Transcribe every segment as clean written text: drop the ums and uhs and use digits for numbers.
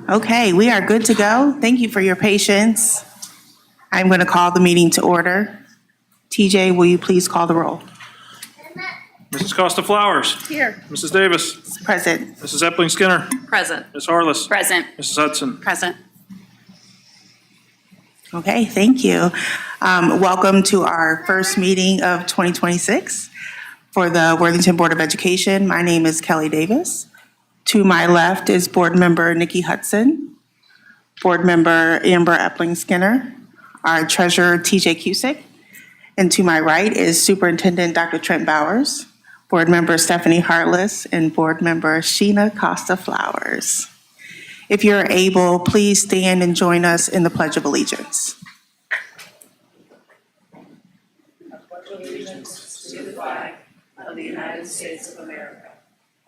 Okay, we are good to go. Thank you for your patience. I'm going to call the meeting to order. TJ, will you please call the roll? Mrs. Costa Flowers. Here. Mrs. Davis. Present. Mrs. Epling Skinner. Present. Ms. Harless. Present. Mrs. Hudson. Present. Okay, thank you. Welcome to our first meeting of 2026 for the Worthington Board of Education. My name is Kelly Davis. To my left is Board Member Nikki Hudson, Board Member Amber Epling Skinner, our Treasurer TJ Cusick, and to my right is Superintendent Dr. Trent Bowers, Board Member Stephanie Hartless, and Board Member Sheena Costa Flowers. If you're able, please stand and join us in the Pledge of Allegiance. I pledge allegiance to the flag of the United States of America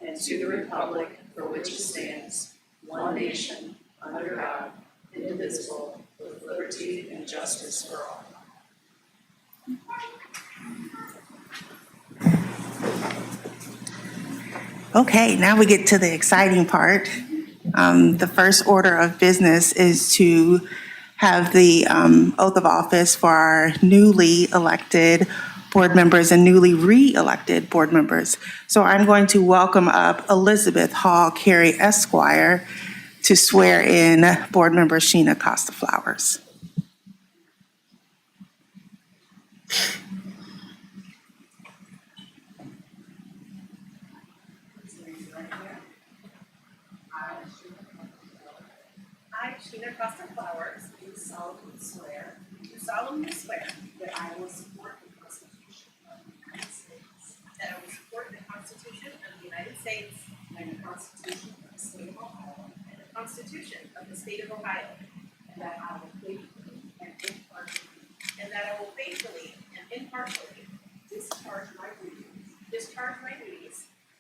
and to the republic for which it stands, one nation, under God, indivisible, with liberty and justice for all. Okay, now we get to the exciting part. The first order of business is to have the oath of office for our newly elected board members and newly re-elected board members. So I'm going to welcome up Elizabeth Hall Carey Esquire to swear in board member Sheena Costa Flowers. I, Sheena Costa Flowers, do solemnly swear that I will support the Constitution of the United States, and the Constitution of the State of Ohio, and that I will faithfully and impartially discharge my duties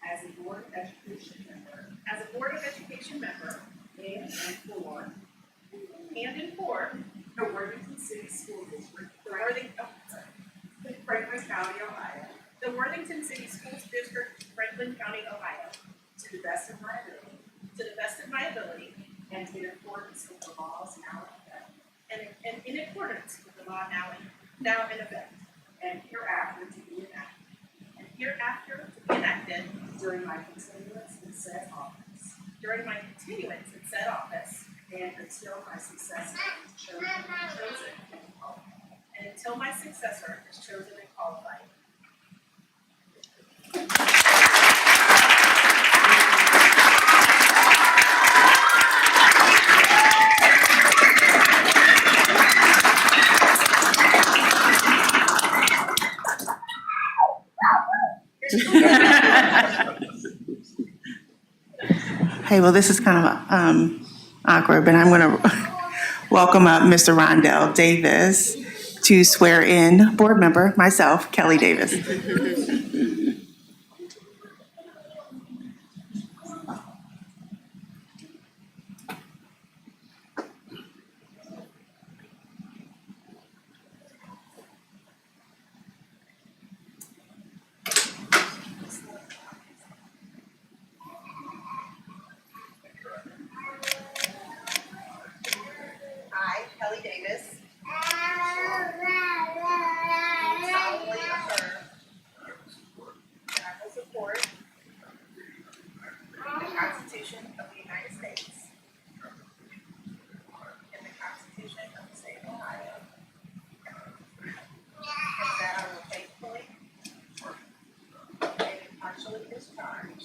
as a Board of Education member and for the Worthington City School District, Franklin County, Ohio. The Worthington City Schools District, Franklin County, Ohio, to the best of my ability, and in accordance with the laws now in effect, and in accordance with the law now in effect, and hereafter to be enacted during my continuance in said office. And until my successor is chosen and qualified. Hey, well, this is kind of awkward, but I'm going to welcome up Mr. Rondell Davis to swear in board member, myself, Kelly Davis. I, Kelly Davis, solemnly affirm that I will support the Constitution of the United States and the Constitution of the State of Ohio, and that I will faithfully and impartially discharge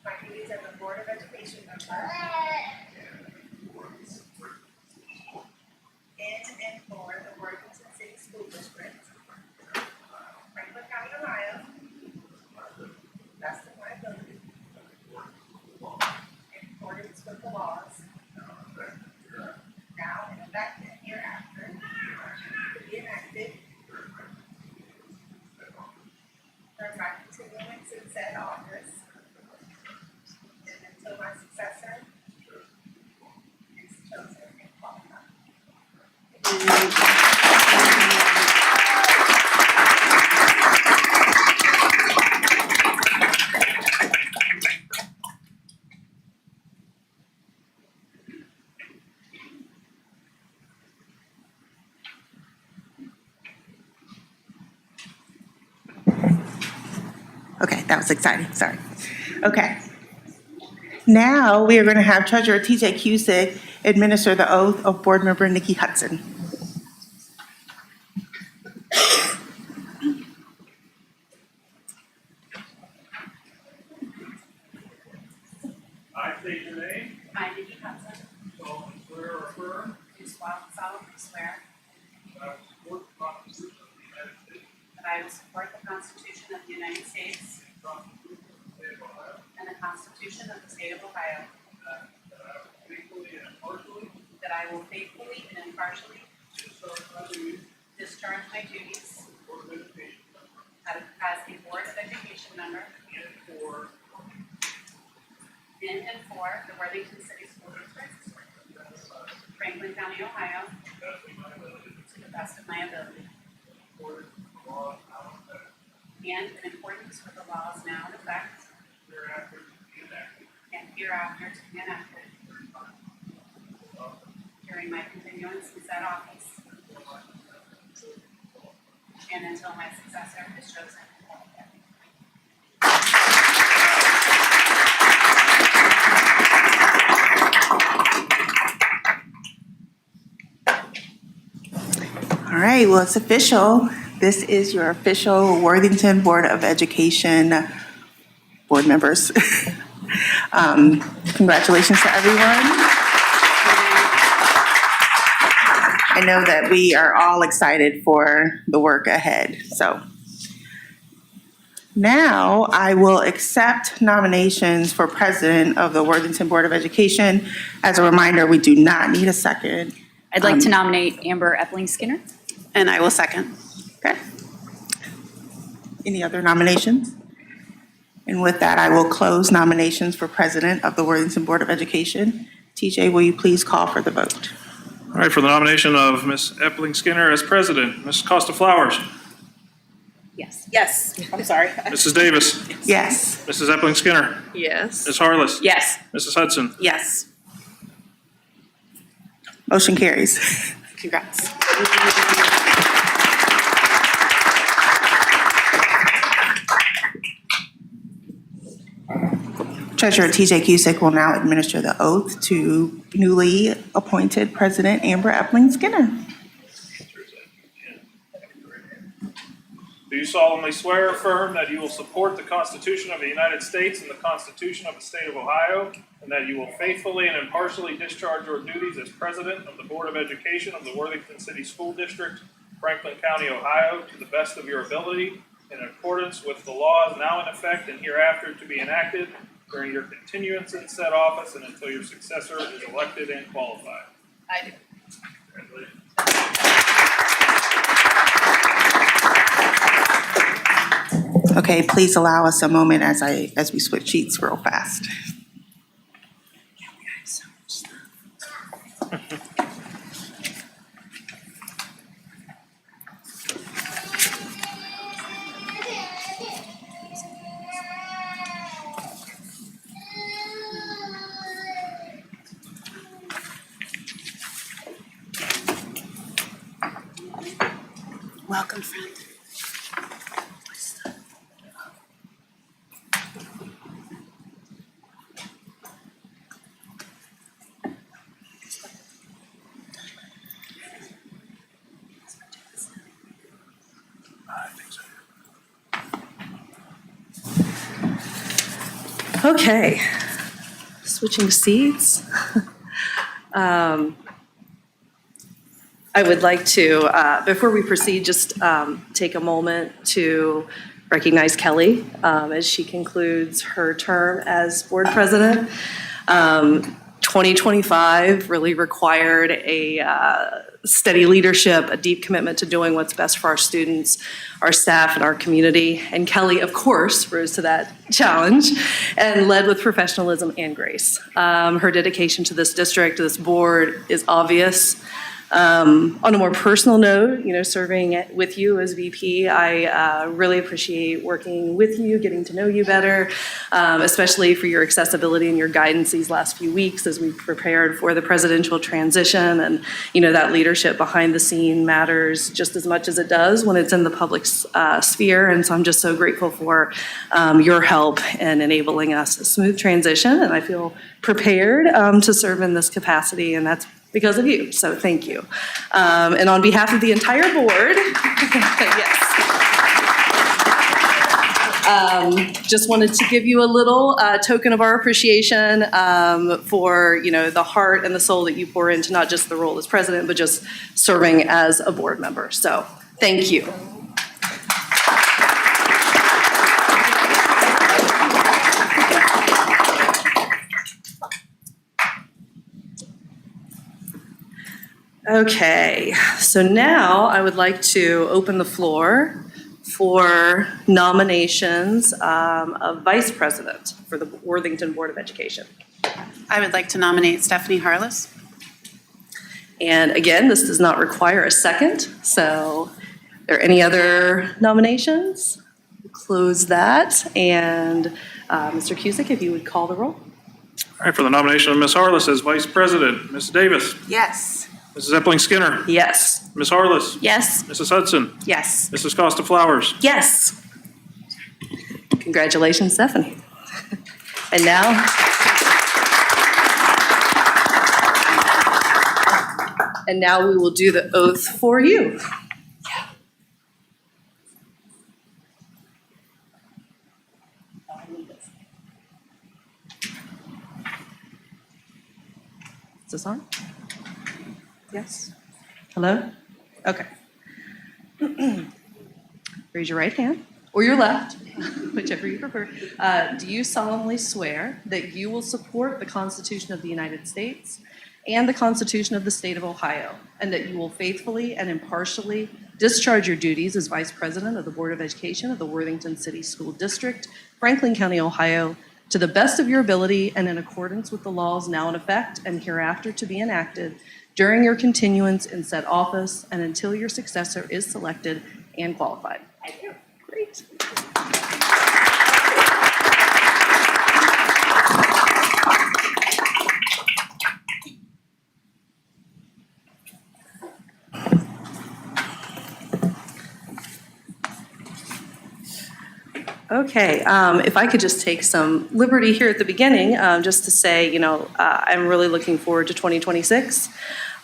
my duties as a Board of Education member in and for the Worthington City School District, Franklin County, Ohio, best of my ability, in accordance with the laws now in effect and hereafter to be enacted during my continuance in said office, and until my successor is chosen and qualified. Okay, that was exciting, sorry. Okay. Now, we are going to have Treasurer TJ Cusick administer the oath of Board Member Nikki Hudson. I state your name. I, Nikki Hudson, Solemnly swear or affirm do solemnly swear that I will support the Constitution of the United States that I will support the Constitution of the United States and the Constitution of the State of Ohio, and the Constitution of the State of Ohio, that I will faithfully and impartially that I will faithfully and impartially discharge my duties discharge my duties as a Board of Education member as a Board of Education member in in and for the Worthington City School District, Franklin County, Ohio, to the best of my ability, and in accordance with the laws now in effect and hereafter to be enacted during my continuance in said office and until my successor is chosen. All right, well, it's official. This is your official Worthington Board of Education board members. Congratulations to everyone. I know that we are all excited for the work ahead, so. Now I will accept nominations for president of the Worthington Board of Education. As a reminder, we do not need a second. I'd like to nominate Amber Epling Skinner. And I will second. Okay. Any other nominations? And with that, I will close nominations for president of the Worthington Board of Education. TJ, will you please call for the vote? All right, for the nomination of Ms. Epling Skinner as president, Mrs. Costa Flowers, Yes. Yes. I'm sorry. Mrs. Davis, Yes. Mrs. Epling Skinner, Yes. Ms. Harless, Yes. Mrs. Hudson. Yes. Motion carries. Congrats. Treasurer TJ Cusick will now administer the oath to newly appointed President Amber Epling Skinner. Do you solemnly swear or affirm that you will support the Constitution of the United States and the Constitution of the State of Ohio, and that you will faithfully and impartially discharge your duties as president of the Board of Education of the Worthington City School District, Franklin County, Ohio, to the best of your ability, in accordance with the laws now in effect and hereafter to be enacted during your continuance in said office and until your successor is elected and qualified? I do. Congratulations. Okay, please allow us a moment as we switch sheets real fast. Welcome, friend. Okay, switching seats. I would like to, before we proceed, just take a moment to recognize Kelly as she concludes her term as board president. 2025 really required a steady leadership, a deep commitment to doing what's best for our students, our staff, and our community. And Kelly, of course, rose to that challenge and led with professionalism and grace. Her dedication to this district, to this board, is obvious. On a more personal note, serving with you as VP, I really appreciate working with you, getting to know you better, especially for your accessibility and your guidance these last few weeks as we prepared for the presidential transition. And, that leadership behind the scene matters just as much as it does when it's in the public sphere. And so I'm just so grateful for your help in enabling us a smooth transition. And I feel prepared to serve in this capacity, and that's because of you, so thank you. And on behalf of the entire board, yes. Just wanted to give you a little token of our appreciation for the heart and the soul that you pour into not just the role as president, but just serving as a board member. So thank you. Okay, so now I would like to open the floor for nominations of vice president for the Worthington Board of Education. I would like to nominate Stephanie Harless. And again, this does not require a second, so are there any other nominations? We'll close that, and Mr. Cusick, if you would call the roll. All right, for the nomination of Ms. Harless as vice president, Ms. Davis, Yes. Mrs. Epling Skinner, Yes. Ms. Harless, Yes. Mrs. Hudson, Yes. Mrs. Costa Flowers. Yes. Congratulations, Stephanie. And now, we will do the oath for you. Is this on? Yes? Hello? Okay. Raise your right hand, or your left, whichever you prefer. Do you solemnly swear that you will support the Constitution of the United States and the Constitution of the State of Ohio, and that you will faithfully and impartially discharge your duties as Vice President of the Board of Education of the Worthington City School District, Franklin County, Ohio, to the best of your ability and in accordance with the laws now in effect and hereafter to be enacted during your continuance in said office and until your successor is selected and qualified? I do. Great. Okay, if I could just take some liberty here at the beginning, just to say, I'm really looking forward to 2026.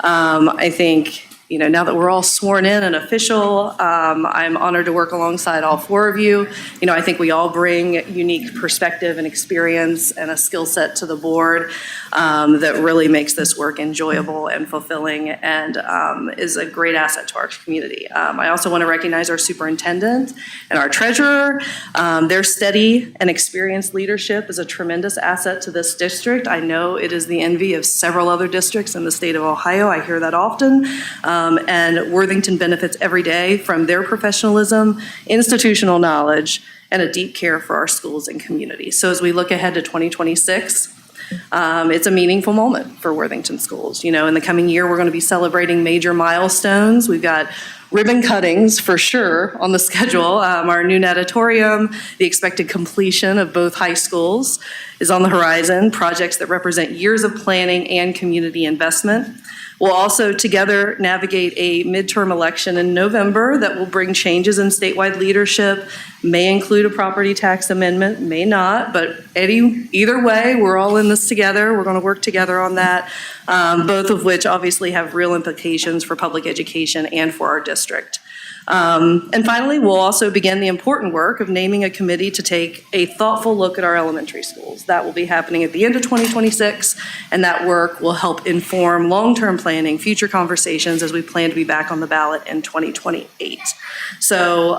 I think, now that we're all sworn in and official, I'm honored to work alongside all four of you. I think we all bring unique perspective and experience and a skill set to the board that really makes this work enjoyable and fulfilling and is a great asset to our community. I also want to recognize our superintendent and our treasurer. Their steady and experienced leadership is a tremendous asset to this district. I know it is the envy of several other districts in the state of Ohio. I hear that often. And Worthington benefits every day from their professionalism, institutional knowledge, and a deep care for our schools and community. So as we look ahead to 2026, it's a meaningful moment for Worthington schools. In the coming year, we're going to be celebrating major milestones. We've got ribbon cuttings for sure on the schedule. Our new natatorium, the expected completion of both high schools is on the horizon, projects that represent years of planning and community investment. We'll also together navigate a midterm election in November that will bring changes in statewide leadership, may include a property tax amendment, may not, but either way, we're all in this together. We're going to work together on that, both of which obviously have real implications for public education and for our district. And finally, we'll also begin the important work of naming a committee to take a thoughtful look at our elementary schools. That will be happening at the end of 2026, and that work will help inform long-term planning, future conversations as we plan to be back on the ballot in 2028. So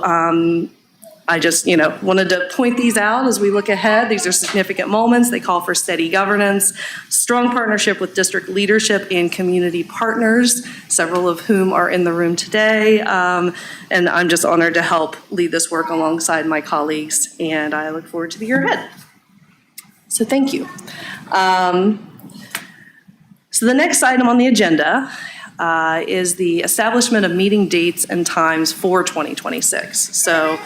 I just, wanted to point these out as we look ahead. These are significant moments. They call for steady governance, strong partnership with district leadership and community partners, several of whom are in the room today. And I'm just honored to help lead this work alongside my colleagues, and I look forward to the year ahead. So thank you. So the next item on the agenda is the establishment of meeting dates and times for 2026. So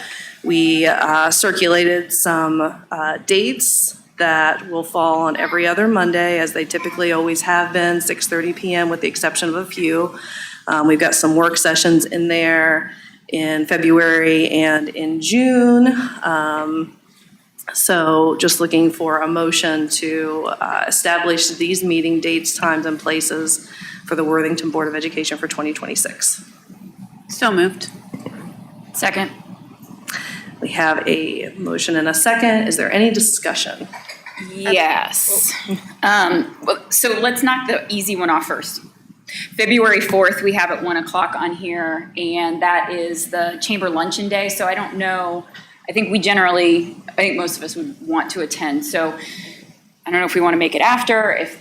we circulated some dates that will fall on every other Monday, as they typically always have been, 6:30 PM with the exception of a few. We've got some work sessions in there in February and in June. So just looking for a motion to establish these meeting dates, times, and places for the Worthington Board of Education for 2026. So moved. Second. We have a motion and a second. Is there any discussion? Yes. So let's knock the easy one off first. February 4th, we have at 1 o'clock on here, and that is the Chamber Luncheon Day. So I don't know, I think most of us would want to attend. So I don't know if we want to make it after, if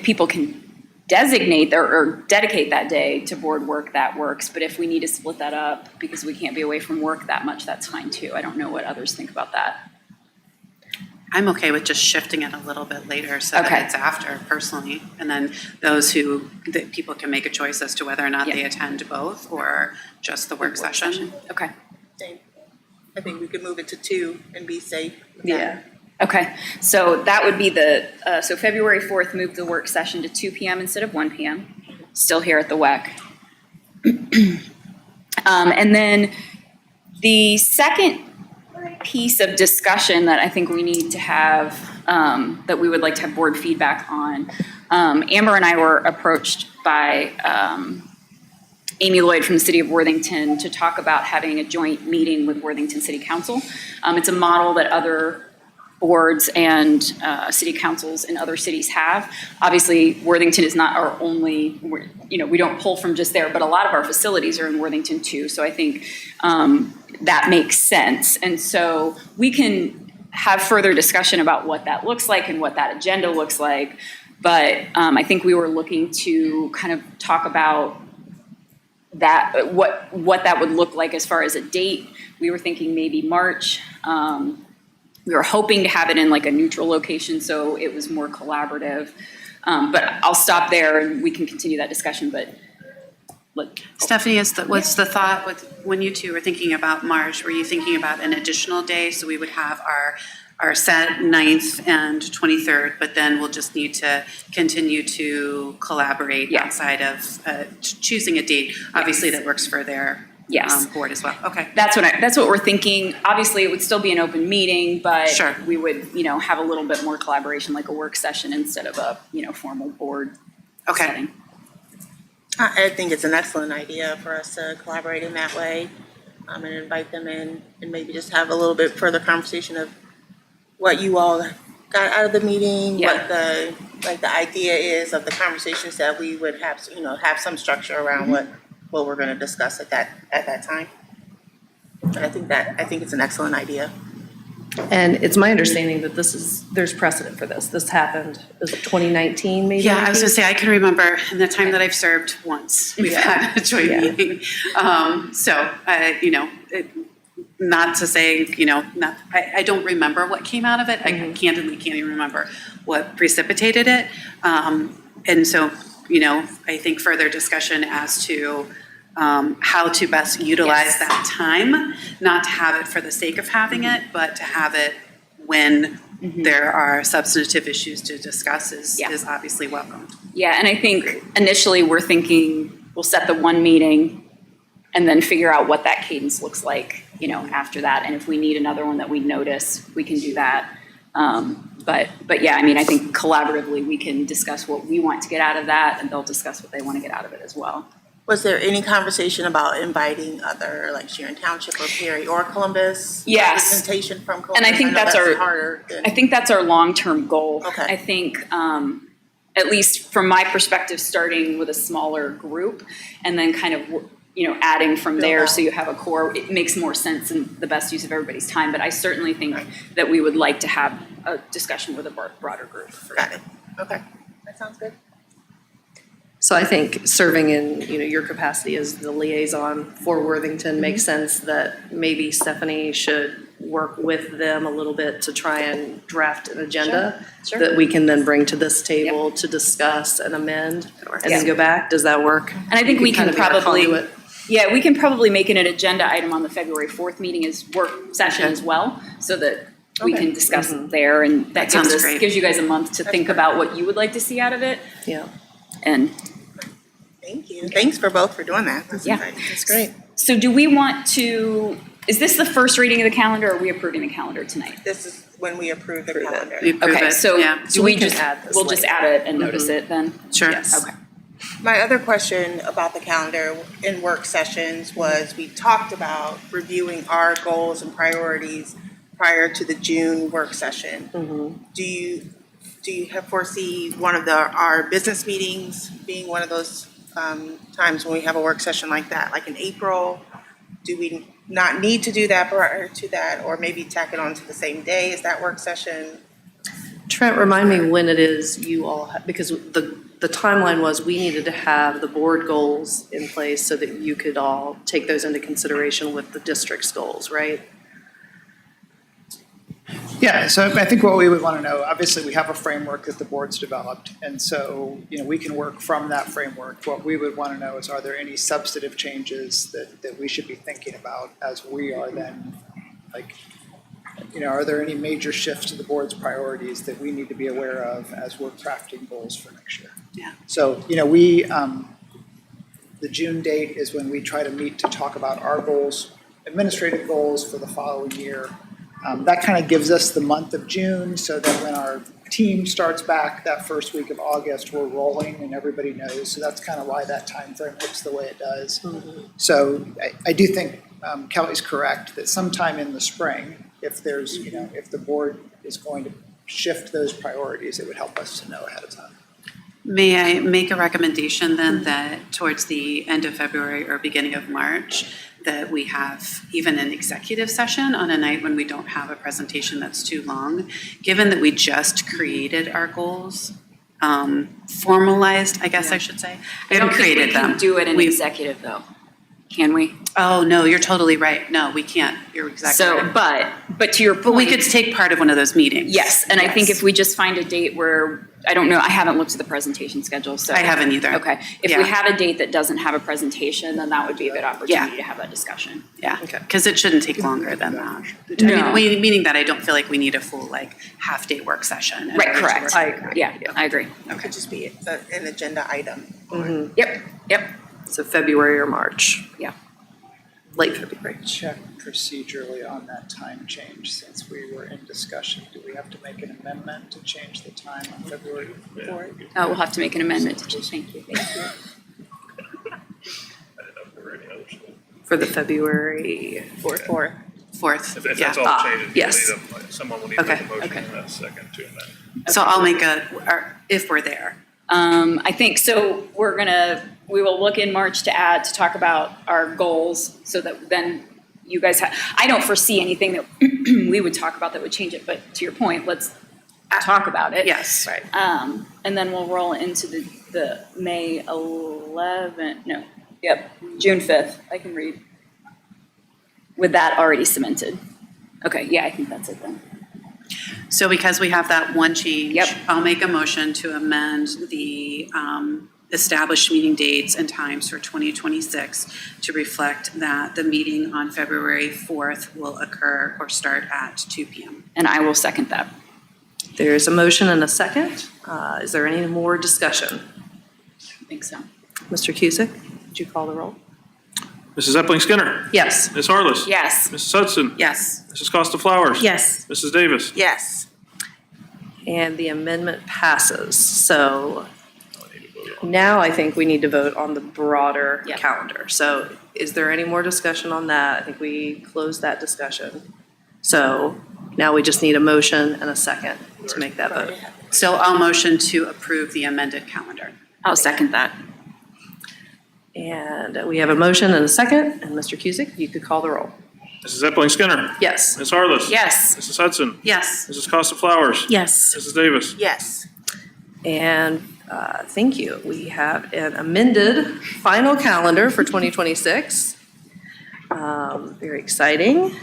people can designate or dedicate that day to board work, that works. But if we need to split that up because we can't be away from work that much, that's fine too. I don't know what others think about that. I'm okay with just shifting it a little bit later so Okay. that it's after personally. And then that people can make a choice as to whether or not they attend both or just the work session. Okay. I think we could move it to 2 and be safe. Yeah. Okay, so that would be so February 4th, move the work session to 2 PM instead of 1 PM, still here at the WEC. And then the second piece of discussion that I think we need to have, that we would like to have board feedback on, Amber and I were approached by Amy Lloyd from the City of Worthington to talk about having a joint meeting with Worthington City Council. It's a model that other boards and city councils in other cities have. Obviously, Worthington is not our only, we don't pull from just there, but a lot of our facilities are in Worthington too. So I think that makes sense. And so we can have further discussion about what that looks like and what that agenda looks like. But I think we were looking to kind of talk about that, what that would look like as far as a date. We were thinking maybe March. We were hoping to have it in like a neutral location, so it was more collaborative. But I'll stop there and we can continue that discussion, but Stephanie, what's the thought when you two were thinking about March? Were you thinking about an additional day? So we would have our set 9th and 23rd, but then we'll just need to continue to collaborate outside of choosing a date, obviously that works for their board as well. Okay. that's what we're thinking. Obviously, it would still be an open meeting, but Sure. we would, have a little bit more collaboration, like a work session instead of a, formal board setting. I think it's an excellent idea for us to collaborate in that way, and invite them in and maybe just have a little bit further conversation of what you all got out of the meeting, what the idea is of the conversations that we would have, have some structure around what we're going to discuss at that time. And I think it's an excellent idea. And it's my understanding that there's precedent for this. This happened, was it 2019 maybe? Yeah, I was gonna say, I can remember in the time that I've served once, we've had a joint meeting. Not to say, I don't remember what came out of it. I candidly can't even remember what precipitated it. And so, I think further discussion as to how to best utilize that time, not to have it for the sake of having it, but to have it when there are substantive issues to discuss is obviously welcome. Yeah, and I think initially we're thinking we'll set the one meeting and then figure out what that cadence looks like, after that. And if we need another one that we notice, we can do that. But yeah, I think collaboratively we can discuss what we want to get out of that, and they'll discuss what they want to get out of it as well. Was there any conversation about inviting other, like Sharon Township or Perry or Columbus? Yes. Representation from Columbus? And I think that's our long-term goal. Okay. I think, at least from my perspective, starting with a smaller group and then kind of, adding from there so you have a core, it makes more sense and the best use of everybody's time. But I certainly think that we would like to have a discussion with a broader group. Got it. Okay. That sounds good. So I think serving in, your capacity as the liaison for Worthington makes sense that maybe Stephanie should work with them a little bit to try and draft an agenda Sure. that we can then bring to this table to discuss and amend and then go back? Does that work? And I think we kind can of be our probably, conduit. yeah, we can probably make it an agenda item on the February 4th meeting as work session as well, so that we can discuss it there, and that sounds gives us, great. gives you guys a month to think about what you would like to see out of it, Yeah. and Thank you. Thanks for both for doing that. That's Yeah. exciting. That's great. so do we want to, is this the first reading of the calendar, or are we approving the calendar tonight? This is when we approve the Approve it. calendar. We approve Okay, it, so yeah. do we we can just, add this we'll just later. add it and notice it then? Sure. Yes. Okay. My other question about the calendar in work sessions was we talked about reviewing our goals and priorities prior to the June work session. Do you have foresee one of our business meetings being one of those times when we have a work session like that, like in April? Do we not need to do that prior to that, or maybe tack it on to the same day as that work session? Trent, remind me when it is you all, because the timeline was we needed to have the board goals in place so that you could all take those into consideration with the district's goals, right? Yeah, so I think what we would want to know, obviously, we have a framework that the board's developed, and so, we can work from that framework. What we would want to know is, are there any substantive changes that we should be thinking about as we are then, like, are there any major shifts to the board's priorities that we need to be aware of as we're crafting goals for next year? Yeah. So, the June date is when we try to meet to talk about our goals, administrative goals for the following year. That kind of gives us the month of June so that when our team starts back that first week of August, we're rolling and everybody knows. So that's kind of why that time frame looks the way it does. So I do think Kelly's correct that sometime in the spring, if there's, if the board is going to shift those priorities, it would help us to know ahead of time. May I make a recommendation then that towards the end of February or beginning of March, that we have even an executive session on a night when we don't have a presentation that's too long, given that we just created our goals, formalized, I guess I should say. We haven't created them. I don't think we can do it in We've- executive though, can we? Oh, no, you're totally right. No, we can't. You're exactly So, right. but to your point. But we could take part of one of those meetings. Yes, and I think Yes. if we just find a date where, I don't know, I haven't looked at the presentation schedule, so. I haven't either. Okay, if Yeah. we have a date that doesn't have a presentation, then that would be a good opportunity to have that discussion. Yeah, Okay. because it shouldn't take longer than that. No. Meaning that I don't feel like we need a full, half-day work session. in Right, order to correct. work- I agree. Yeah, I agree. It could just be an agenda item. Yep, So February or March, yeah. late February. Check procedurally on that time change, since we were in discussion. Do we have to make an amendment to change the time on February 4th? We'll have to make an amendment to just, thank you. For the February 4th. Fourth, If yeah. that's all changes, yes. someone will need to make a Okay, motion okay. in a second to amend. So I'll make if we're there. I think, so we will look in March to talk about our goals, so that then you guys I don't foresee anything that we would talk about that would change it, but to your point, let's talk about it. Yes. Right. And then we'll roll into the May 11th, June 5th, I can read. With that already cemented. Okay, yeah, I think that's it then. So because we have that one change. Yep. I'll make a motion to amend the established meeting dates and times for 2026 to reflect that the meeting on February 4th will occur or start at 2 p.m. And I will second that. There's a motion and a second. Is there any more discussion? I think so. Mr. Cusick, would you call the roll? Mrs. Epling Skinner. Yes. Ms. Harless. Yes. Mrs. Hudson. Yes. Mrs. Costa Flowers. Yes. Mrs. Davis. Yes. And the amendment passes. So now I think we need to vote on the broader Yep. calendar. So is there any more discussion on that? I think we closed that discussion. So now we just need a motion and a second to make that vote. So I'll motion to approve the amended calendar. I'll second that. And we have a motion and a second. And Mr. Cusick, you could call the roll. Mrs. Epling Skinner. Yes. Ms. Harless. Yes. Mrs. Hudson. Yes. Mrs. Costa Flowers. Yes. Mrs. Davis. Yes. And thank you. We have an amended final calendar for 2026. Very exciting.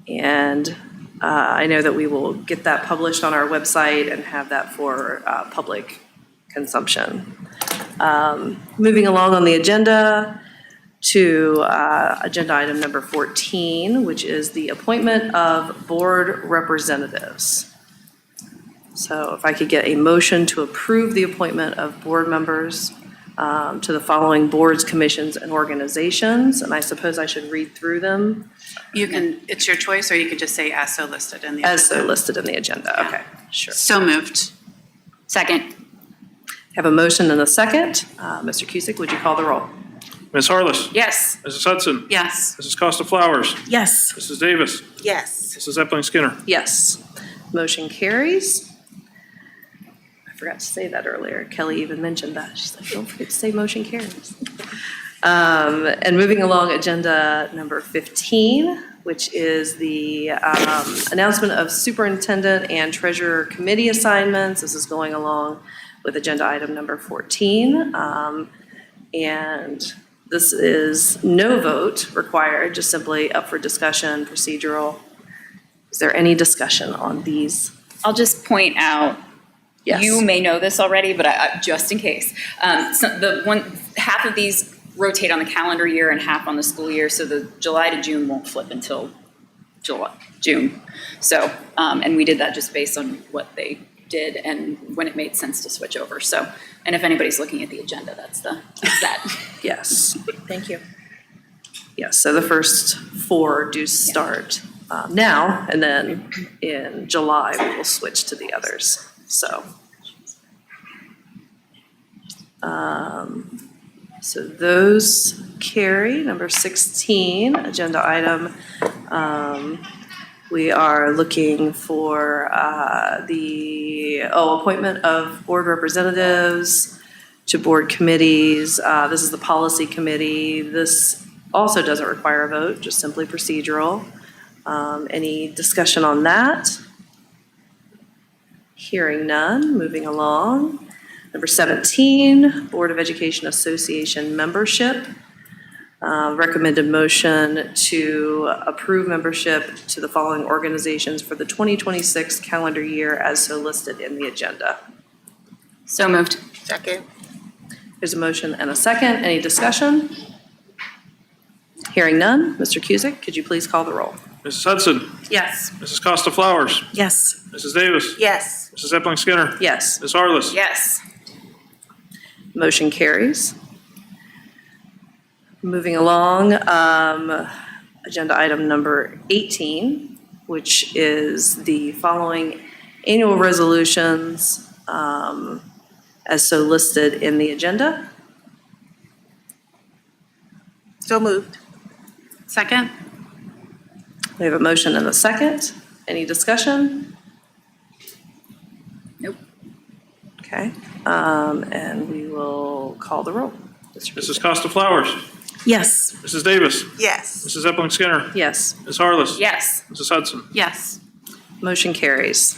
And I know that we will get that published on our website and have that for public consumption. Moving along on the agenda to agenda item number 14, which is the appointment of board representatives. So if I could get a motion to approve the appointment of board members to the following boards, commissions, and organizations, and I suppose I should read through them. You can, it's your choice, or you could just say as so listed in the agenda. As they're listed in the agenda, okay, sure. So moved. Second. Have a motion and a second. Mr. Cusick, would you call the roll? Ms. Harless. Yes. Mrs. Hudson. Yes. Mrs. Costa Flowers. Yes. Mrs. Davis. Yes. Mrs. Epling Skinner. Yes. Motion carries. I forgot to say that earlier. Kelly even mentioned that. She's like, don't forget to say motion carries. And moving along, agenda number 15, which is the announcement of superintendent and treasurer committee assignments. This is going along with agenda item number 14. And this is no vote required, just simply up for discussion, procedural. Is there any discussion on these? I'll just point out, Yes. you may know this already, but just in case. So half of these rotate on the calendar year and half on the school year, so the July to June won't flip until June. So, and we did that just based on what they did and when it made sense to switch over. So, and if anybody's looking at the agenda, that's that. Yes. Thank you. Yes, so the first 4 do start now, and then in July, we will switch to the others, so. So those carry. Number 16, agenda item. We are looking for the appointment of board representatives to board committees. This is the policy committee. This also doesn't require a vote, just simply procedural. Any discussion on that? Hearing none, moving along. Number 17, Board of Education Association membership. Recommended motion to approve membership to the following organizations for the 2026 calendar year as so listed in the agenda. So moved. Second. There's a motion and a second. Any discussion? Hearing none. Mr. Cusick, could you please call the roll? Mrs. Hudson. Yes. Mrs. Costa Flowers. Yes. Mrs. Davis. Yes. Mrs. Epling Skinner. Yes. Ms. Harless. Yes. Motion carries. Moving along, agenda item number 18, which is the following annual resolutions as so listed in the agenda. So moved. Second? We have a motion and a second. Any discussion? Nope. Okay, and we will call the roll. Mrs. Costa Flowers. Yes. Mrs. Davis. Yes. Mrs. Epling Skinner. Yes. Ms. Harless. Yes. Mrs. Hudson. Yes. Motion carries.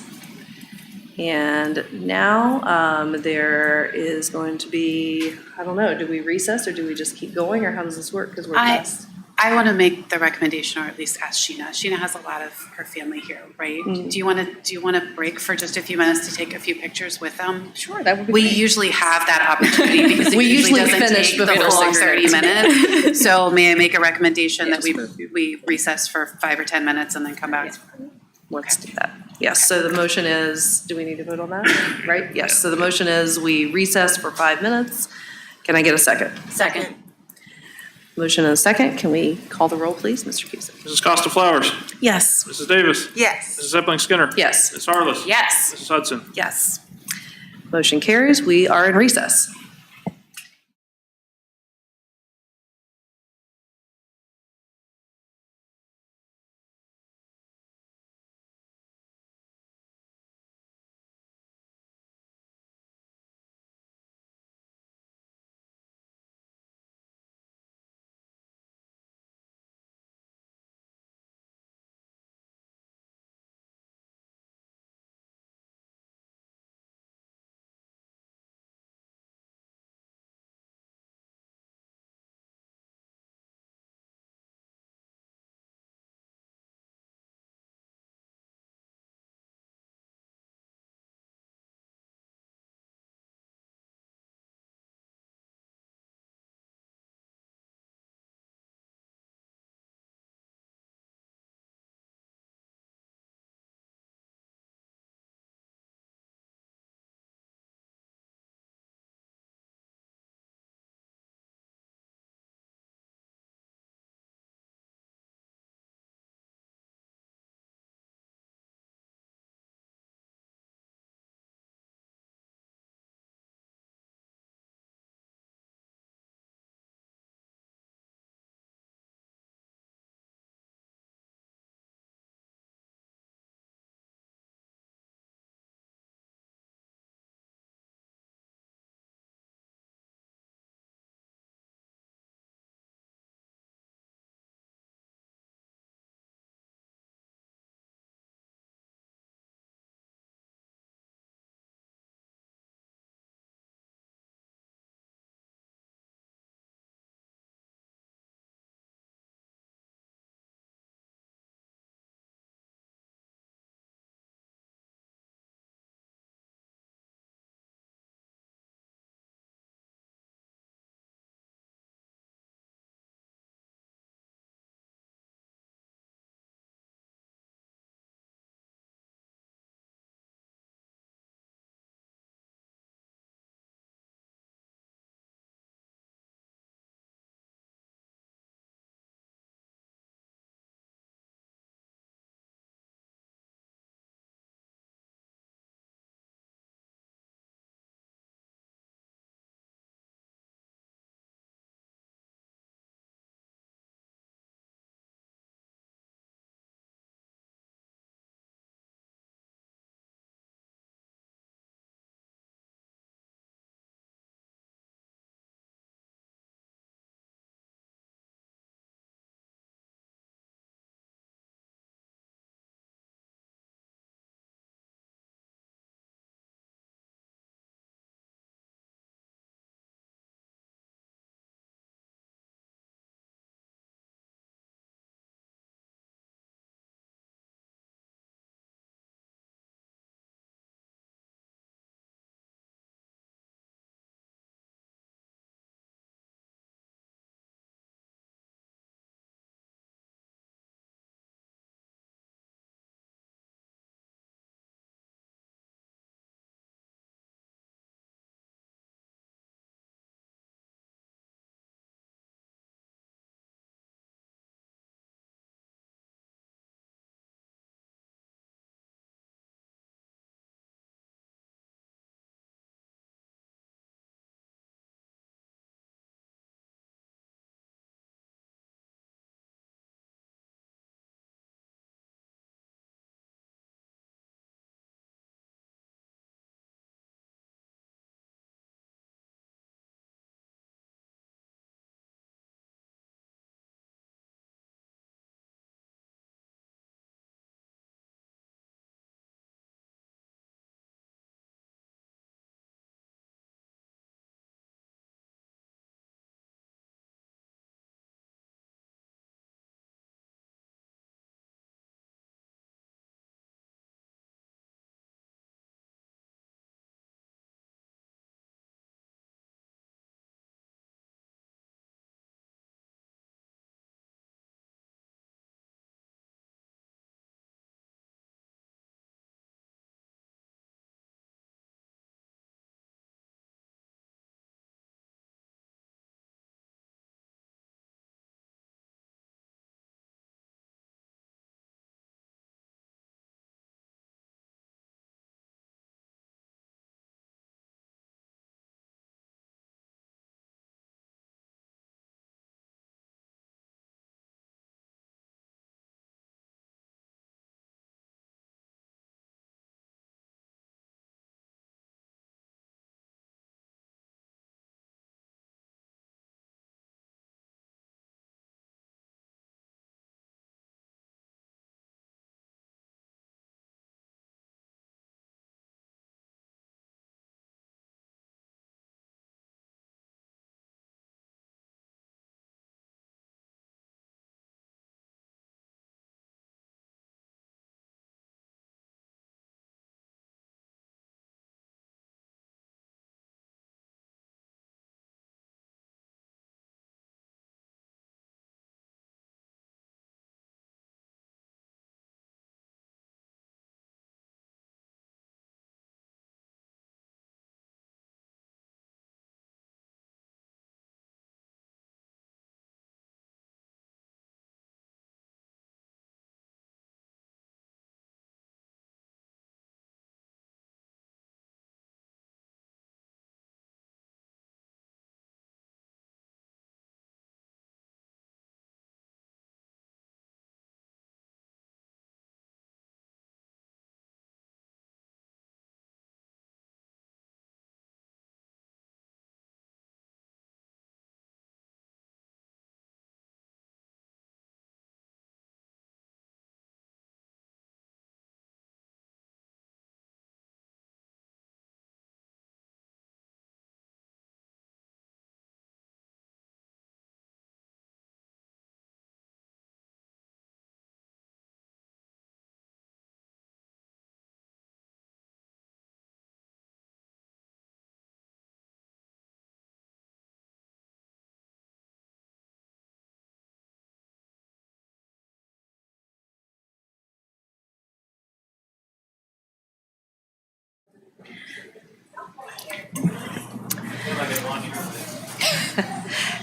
And now there is going to be, I don't know, do we recess or do we just keep going, or how does this work? Because we're past. I want to make the recommendation, or at least ask Sheena. Sheena has a lot of her family here, right? Do you want to break for just a few minutes to take a few pictures with them? Sure, that would be We great. usually have that opportunity because it We usually usually doesn't finish take the before full 6:30. 30 minutes. So may I make a recommendation that Yes. we recess for 5 or 10 minutes and then come back? Let's do that. Yes, so the motion is, do we need to vote on that? Right? Yes, so the motion is we recess for 5 minutes. Can I get a second? Second. Motion and a second. Can we call the roll, please, Mr. Cusick? Mrs. Costa Flowers. Yes. Mrs. Davis. Yes. Mrs. Epling Skinner. Yes. Ms. Harless. Yes. Mrs. Hudson. Yes. Motion carries. We are in recess.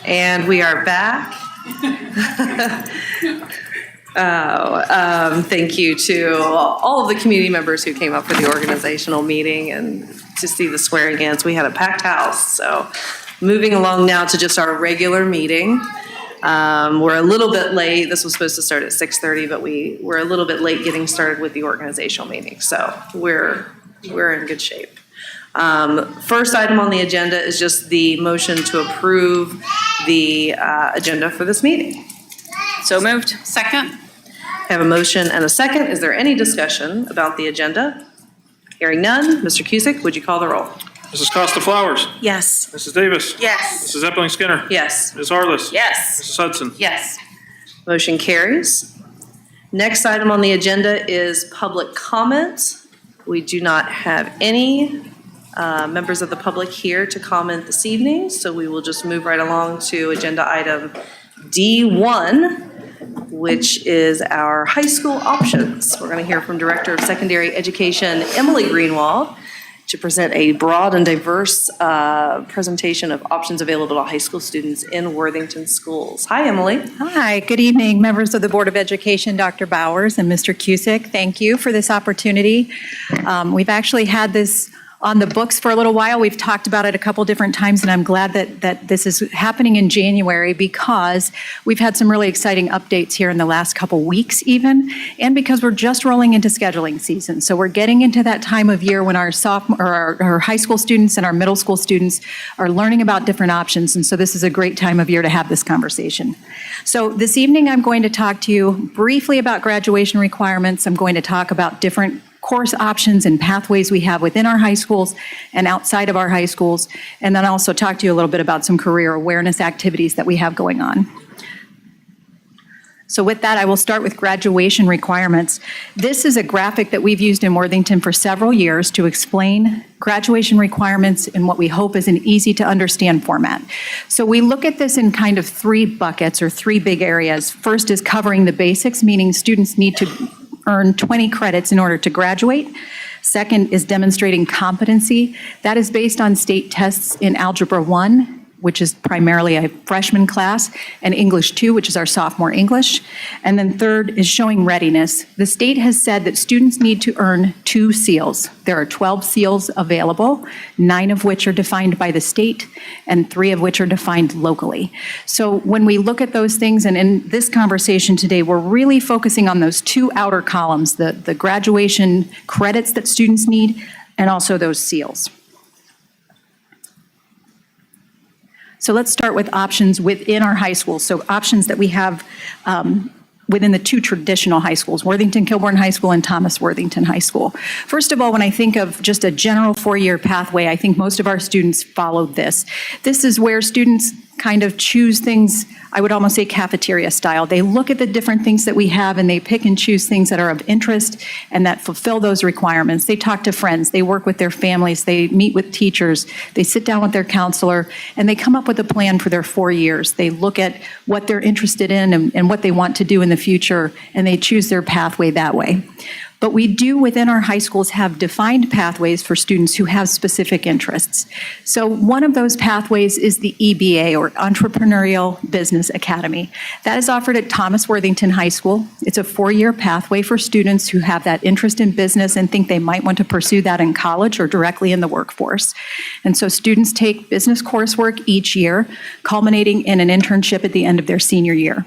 And we are back. Thank you to all of the community members who came up for the organizational meeting and to see the swearing-ins. We had a packed house. So moving along now to just our regular meeting. We're a little bit late. This was supposed to start at 6:30, but we're a little bit late getting started with the organizational meeting. So we're in good shape. First item on the agenda is just the motion to approve the agenda for this meeting. So moved. Second? I have a motion and a second. Is there any discussion about the agenda? Hearing none. Mr. Cusick, would you call the roll? Mrs. Costa Flowers. Yes. Mrs. Davis. Yes. Mrs. Epling Skinner. Yes. Ms. Harless. Yes. Mrs. Hudson. Yes. Motion carries. Next item on the agenda is public comment. We do not have any members of the public here to comment this evening, so we will just move right along to agenda item D1, which is our high school options. We're going to hear from Director of Secondary Education, Emily Greenwald, to present a broad and diverse presentation of options available to high school students in Worthington schools. Hi, Emily. Hi, good evening, members of the Board of Education, Dr. Bowers and Mr. Cusick. Thank you for this opportunity. We've actually had this on the books for a little while. We've talked about it a couple different times, and I'm glad that this is happening in January because we've had some really exciting updates here in the last couple weeks even, and because we're just rolling into scheduling season. So we're getting into that time of year when our sophomore, or our high school students and our middle school students are learning about different options, and so this is a great time of year to have this conversation. So this evening I'm going to talk to you briefly about graduation requirements. I'm going to talk about different course options and pathways we have within our high schools and outside of our high schools, and then also talk to you a little bit about some career awareness activities that we have going on. So with that, I will start with graduation requirements. This is a graphic that we've used in Worthington for several years to explain graduation requirements in what we hope is an easy to understand format. So we look at this in kind of three buckets or three big areas. First is covering the basics, meaning students need to earn 20 credits in order to graduate. Second is demonstrating competency. That is based on state tests in Algebra 1, which is primarily a freshman class, and English 2, which is our sophomore English. And then third is showing readiness. The state has said that students need to earn 2 seals. There are 12 seals available, 9 of which are defined by the state, and 3 of which are defined locally. So when we look at those things, and in this conversation today, we're really focusing on those 2 outer columns, the graduation credits that students need, and also those seals. So let's start with options within our high schools. So options that we have within the 2 traditional high schools, Worthington Kilbourne High School and Thomas Worthington High School. First of all, when I think of just a general 4-year pathway, I think most of our students followed this. This is where students kind of choose things, I would almost say cafeteria style. They look at the different things that we have and they pick and choose things that are of interest and that fulfill those requirements. They talk to friends, they work with their families, they meet with teachers, they sit down with their counselor, and they come up with a plan for their 4 years. They look at what they're interested in and what they want to do in the future, and they choose their pathway that way. But we do within our high schools have defined pathways for students who have specific interests. So one of those pathways is the EBA, or Entrepreneurial Business Academy. That is offered at Thomas Worthington High School. It's a 4-year pathway for students who have that interest in business and think they might want to pursue that in college or directly in the workforce. And so students take business coursework each year, culminating in an internship at the end of their senior year.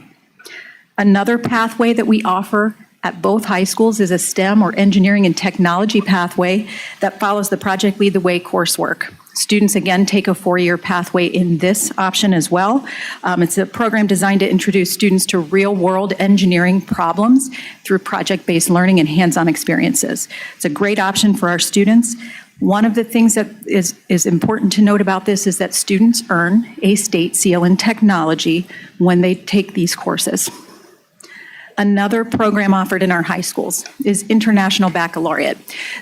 Another pathway that we offer at both high schools is a STEM or engineering and technology pathway that follows the Project Lead the Way coursework. Students again take a 4-year pathway in this option as well. It's a program designed to introduce students to real-world engineering problems through project-based learning and hands-on experiences. It's a great option for our students. One of the things that is important to note about this is that students earn a state seal in technology when they take these courses. Another program offered in our high schools is International Baccalaureate.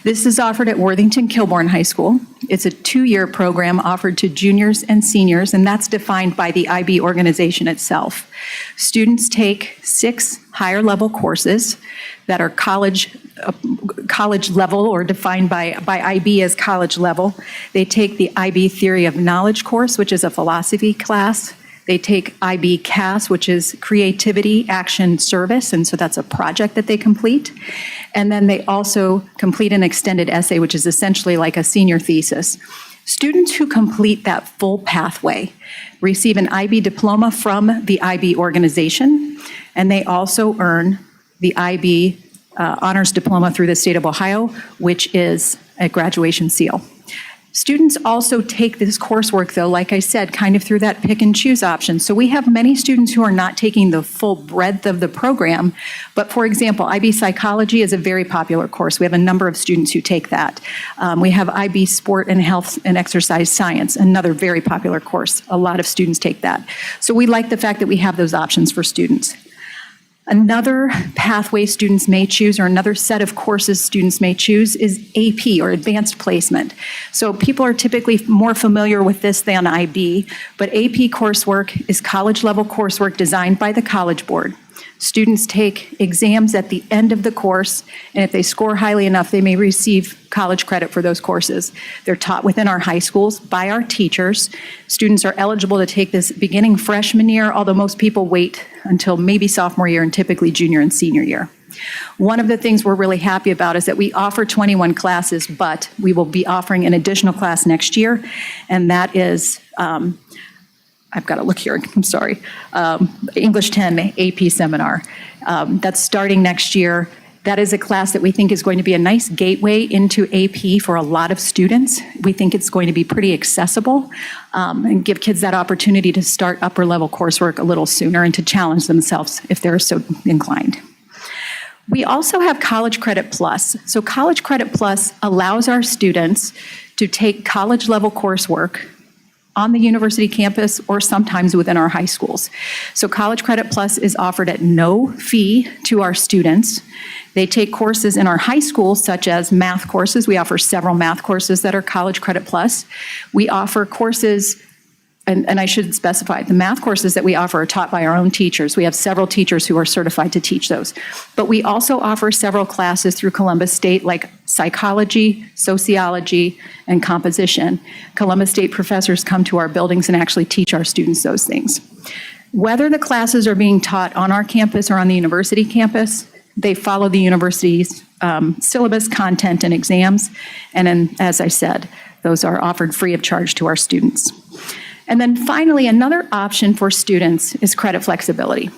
This is offered at Worthington Kilbourne High School. It's a 2-year program offered to juniors and seniors, and that's defined by the IB organization itself. Students take 6 higher level courses that are college level or defined by IB as college level. They take the IB Theory of Knowledge course, which is a philosophy class. They take IB CAS, which is Creativity, Action, Service, and so that's a project that they complete. And then they also complete an extended essay, which is essentially like a senior thesis. Students who complete that full pathway receive an IB diploma from the IB organization, and they also earn the IB honors diploma through the state of Ohio, which is a graduation seal. Students also take this coursework, though, like I said, kind of through that pick and choose option. So we have many students who are not taking the full breadth of the program, but for example, IB Psychology is a very popular course. We have a number of students who take that. We have IB Sport and Health and Exercise Science, another very popular course. A lot of students take that. So we like the fact that we have those options for students. Another pathway students may choose, or another set of courses students may choose, is AP, or Advanced Placement. So people are typically more familiar with this than IB, but AP coursework is college-level coursework designed by the College Board. Students take exams at the end of the course, and if they score highly enough, they may receive college credit for those courses. They're taught within our high schools by our teachers. Students are eligible to take this beginning freshman year, although most people wait until maybe sophomore year and typically junior and senior year. One of the things we're really happy about is that we offer 21 classes, but we will be offering an additional class next year, and that is I've got to look here, I'm sorry, English 10 AP seminar. That's starting next year. That is a class that we think is going to be a nice gateway into AP for a lot of students. We think it's going to be pretty accessible and give kids that opportunity to start upper level coursework a little sooner and to challenge themselves if they're so inclined. We also have College Credit Plus. So College Credit Plus allows our students to take college level coursework on the university campus or sometimes within our high schools. So College Credit Plus is offered at no fee to our students. They take courses in our high schools, such as math courses. We offer several math courses that are College Credit Plus. We offer courses, and I should specify, the math courses that we offer are taught by our own teachers. We have several teachers who are certified to teach those. But we also offer several classes through Columbus State, like psychology, sociology, and composition. Columbus State professors come to our buildings and actually teach our students those things. Whether the classes are being taught on our campus or on the university campus, they follow the university's syllabus, content, and exams. And then, as I said, those are offered free of charge to our students. And then finally, another option for students is credit flexibility.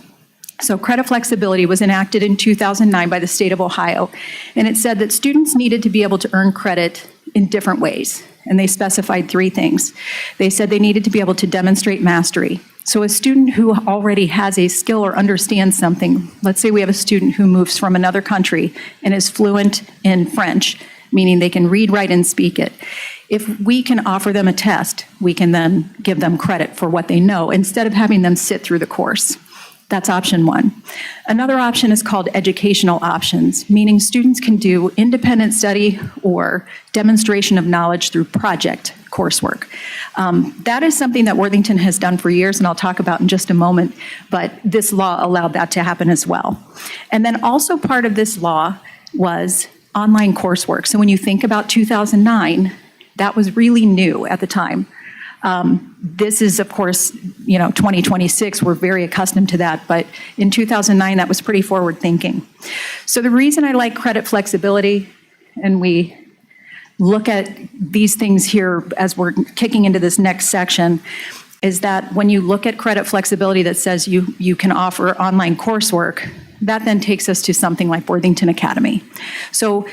So credit flexibility was enacted in 2009 by the state of Ohio, and it said that students needed to be able to earn credit in different ways, and they specified 3 things. They said they needed to be able to demonstrate mastery. So a student who already has a skill or understands something, let's say we have a student who moves from another country and is fluent in French, meaning they can read, write, and speak it. If we can offer them a test, we can then give them credit for what they know instead of having them sit through the course. That's option 1. Another option is called educational options, meaning students can do independent study or demonstration of knowledge through project coursework. That is something that Worthington has done for years, and I'll talk about in just a moment, but this law allowed that to happen as well. And then also part of this law was online coursework. So when you think about 2009, that was really new at the time. This is, of course, 2026, we're very accustomed to that, but in 2009, that was pretty forward thinking. So the reason I like credit flexibility, and we look at these things here as we're kicking into this next section, is that when you look at credit flexibility that says you can offer online coursework, that then takes us to something like Worthington Academy. So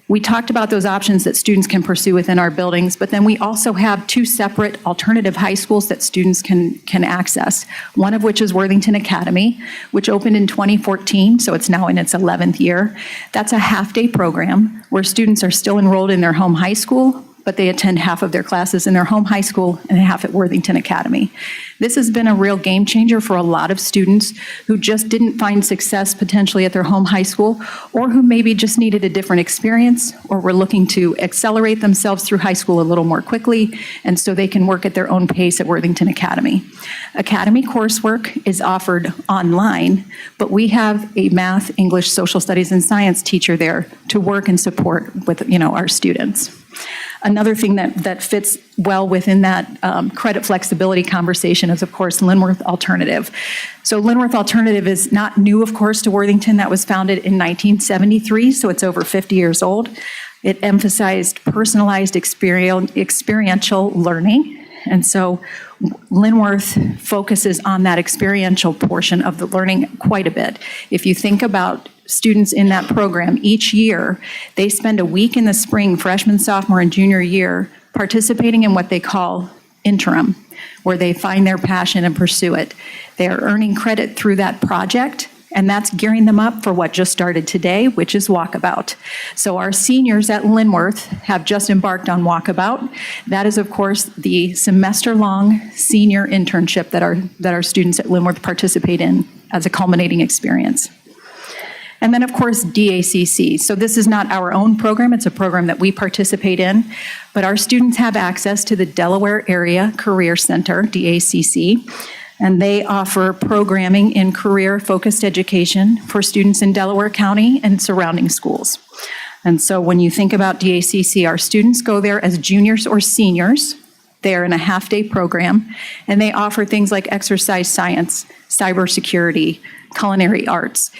we talked about those options that students can pursue within our buildings, but then we also have 2 separate alternative high schools that students can access, one of which is Worthington Academy, which opened in 2014, so it's now in its 11th year. That's a half-day program where students are still enrolled in their home high school, but they attend half of their classes in their home high school and half at Worthington Academy. This has been a real game changer for a lot of students who just didn't find success potentially at their home high school, or who maybe just needed a different experience, or were looking to accelerate themselves through high school a little more quickly, and so they can work at their own pace at Worthington Academy. Academy coursework is offered online, but we have a math, English, social studies, and science teacher there to work and support with, our students. Another thing that fits well within that credit flexibility conversation is, of course, Linworth Alternative. So Linworth Alternative is not new, of course, to Worthington. That was founded in 1973, so it's over 50 years old. It emphasized personalized experiential learning. And so Linworth focuses on that experiential portion of the learning quite a bit. If you think about students in that program, each year, they spend a week in the spring, freshman, sophomore, and junior year, participating in what they call interim, where they find their passion and pursue it. They are earning credit through that project, and that's gearing them up for what just started today, which is Walkabout. So our seniors at Linworth have just embarked on Walkabout. That is, of course, the semester-long senior internship that our students at Linworth participate in as a culminating experience. And then, of course, DACC. So this is not our own program. It's a program that we participate in. But our students have access to the Delaware Area Career Center, DACC, and they offer programming in career-focused education for students in Delaware County and surrounding schools. And so when you think about DACC, our students go there as juniors or seniors. They are in a half-day program, and they offer things like exercise science, cybersecurity, culinary arts.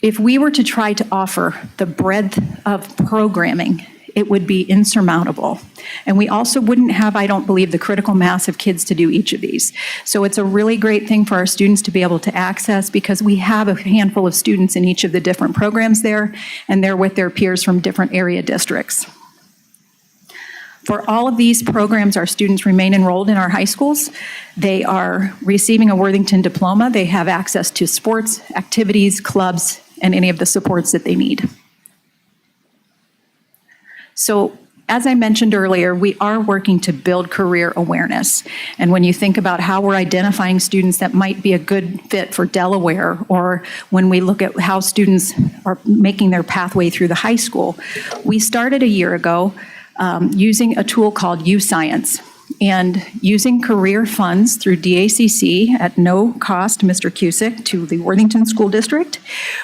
If we were to try to offer the breadth of programming, it would be insurmountable. And we also wouldn't have, I don't believe, the critical mass of kids to do each of these. So it's a really great thing for our students to be able to access, because we have a handful of students in each of the different programs there, and they're with their peers from different area districts. For all of these programs, our students remain enrolled in our high schools. They are receiving a Worthington diploma. They have access to sports, activities, clubs, and any of the supports that they need. So, as I mentioned earlier, we are working to build career awareness. And when you think about how we're identifying students that might be a good fit for Delaware, or when we look at how students are making their pathway through the high school, we started a year ago using a tool called U-Science. And using career funds through DACC at no cost, Mr. Cusick, to the Worthington School District,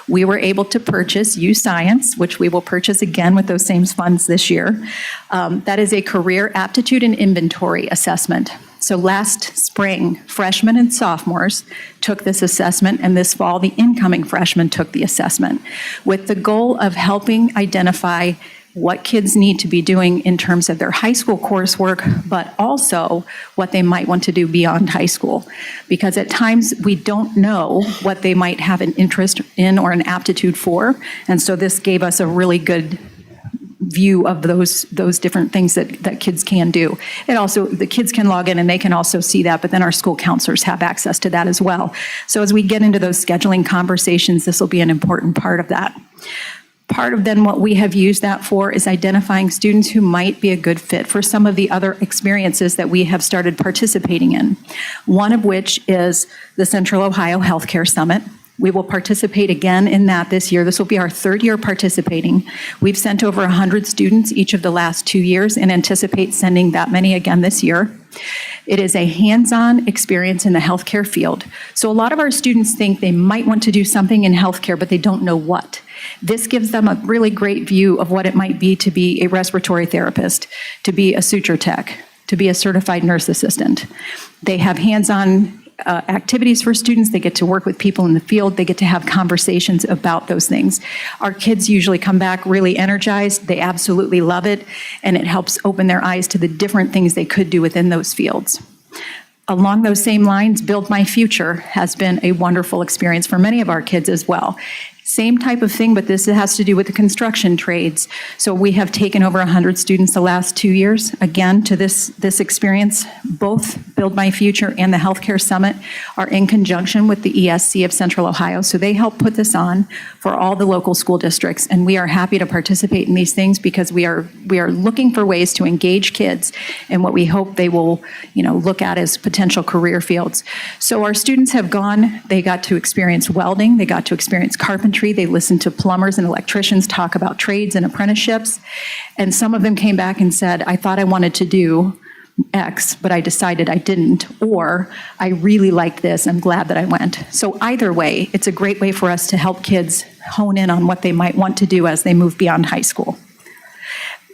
we were able to purchase U-Science, which we will purchase again with those same funds this year. That is a career aptitude and inventory assessment. So last spring, freshmen and sophomores took this assessment, and this fall, the incoming freshmen took the assessment, with the goal of helping identify what kids need to be doing in terms of their high school coursework, but also what they might want to do beyond high school. Because at times we don't know what they might have an interest in or an aptitude for. And so this gave us a really good view of those different things that kids can do. It also, the kids can log in and they can also see that, but then our school counselors have access to that as well. So as we get into those scheduling conversations, this will be an important part of that. Part of then what we have used that for is identifying students who might be a good fit for some of the other experiences that we have started participating in. One of which is the Central Ohio Healthcare Summit. We will participate again in that this year. This will be our third year participating. We've sent over 100 students each of the last 2 years and anticipate sending that many again this year. It is a hands-on experience in the healthcare field. So a lot of our students think they might want to do something in healthcare, but they don't know what. This gives them a really great view of what it might be to be a respiratory therapist, to be a suture tech, to be a certified nurse assistant. They have hands-on activities for students. They get to work with people in the field. They get to have conversations about those things. Our kids usually come back really energized. They absolutely love it, and it helps open their eyes to the different things they could do within those fields. Along those same lines, Build My Future has been a wonderful experience for many of our kids as well. Same type of thing, but this has to do with the construction trades. So we have taken over 100 students the last 2 years, again, to this experience. Both Build My Future and the Healthcare Summit are in conjunction with the ESC of Central Ohio. So they help put this on for all the local school districts. And we are happy to participate in these things because we are looking for ways to engage kids in what we hope they will, look at as potential career fields. So our students have gone, they got to experience welding, they got to experience carpentry, they listened to plumbers and electricians talk about trades and apprenticeships. And some of them came back and said, I thought I wanted to do X, but I decided I didn't, or I really like this, I'm glad that I went. So either way, it's a great way for us to help kids hone in on what they might want to do as they move beyond high school.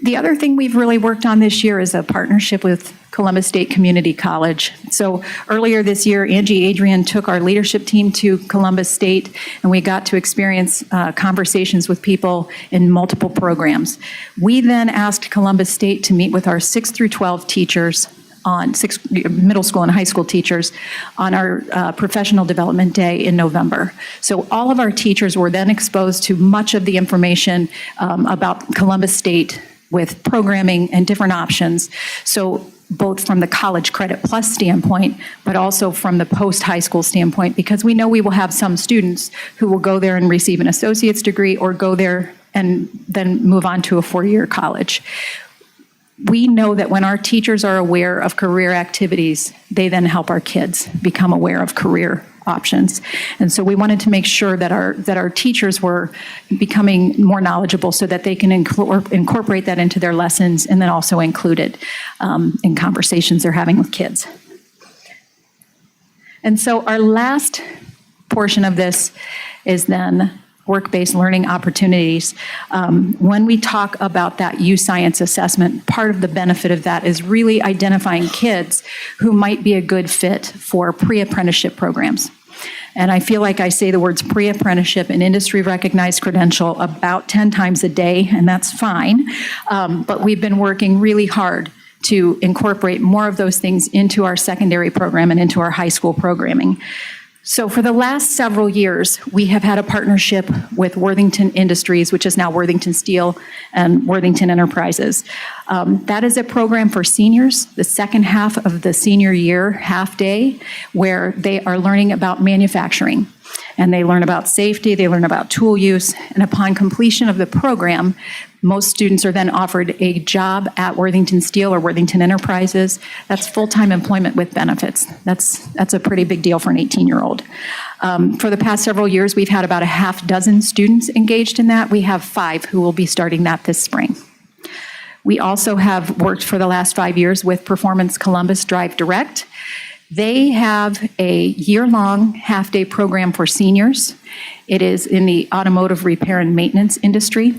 The other thing we've really worked on this year is a partnership with Columbus State Community College. So earlier this year, Angie Adrian took our leadership team to Columbus State, and we got to experience conversations with people in multiple programs. We then asked Columbus State to meet with our 6 through 12 teachers on middle school and high school teachers on our professional development day in November. So all of our teachers were then exposed to much of the information about Columbus State with programming and different options. So both from the College Credit Plus standpoint, but also from the post-high school standpoint, because we know we will have some students who will go there and receive an associate's degree or go there and then move on to a 4-year college. We know that when our teachers are aware of career activities, they then help our kids become aware of career options. And so we wanted to make sure that our teachers were becoming more knowledgeable so that they can incorporate that into their lessons and then also include it in conversations they're having with kids. And so our last portion of this is then work-based learning opportunities. When we talk about that U-Science assessment, part of the benefit of that is really identifying kids who might be a good fit for pre-apprenticeship programs. And I feel like I say the words pre-apprenticeship and industry-recognized credential about 10 times a day, and that's fine. But we've been working really hard to incorporate more of those things into our secondary program and into our high school programming. So for the last several years, we have had a partnership with Worthington Industries, which is now Worthington Steel and Worthington Enterprises. That is a program for seniors, the second half of the senior year half day, where they are learning about manufacturing. And they learn about safety, they learn about tool use, and upon completion of the program, most students are then offered a job at Worthington Steel or Worthington Enterprises. That's full-time employment with benefits. That's a pretty big deal for an 18-year-old. For the past several years, we've had about a half dozen students engaged in that. We have 5 who will be starting that this spring. We also have worked for the last 5 years with Performance Columbus Drive Direct. They have a year-long half-day program for seniors. It is in the automotive repair and maintenance industry.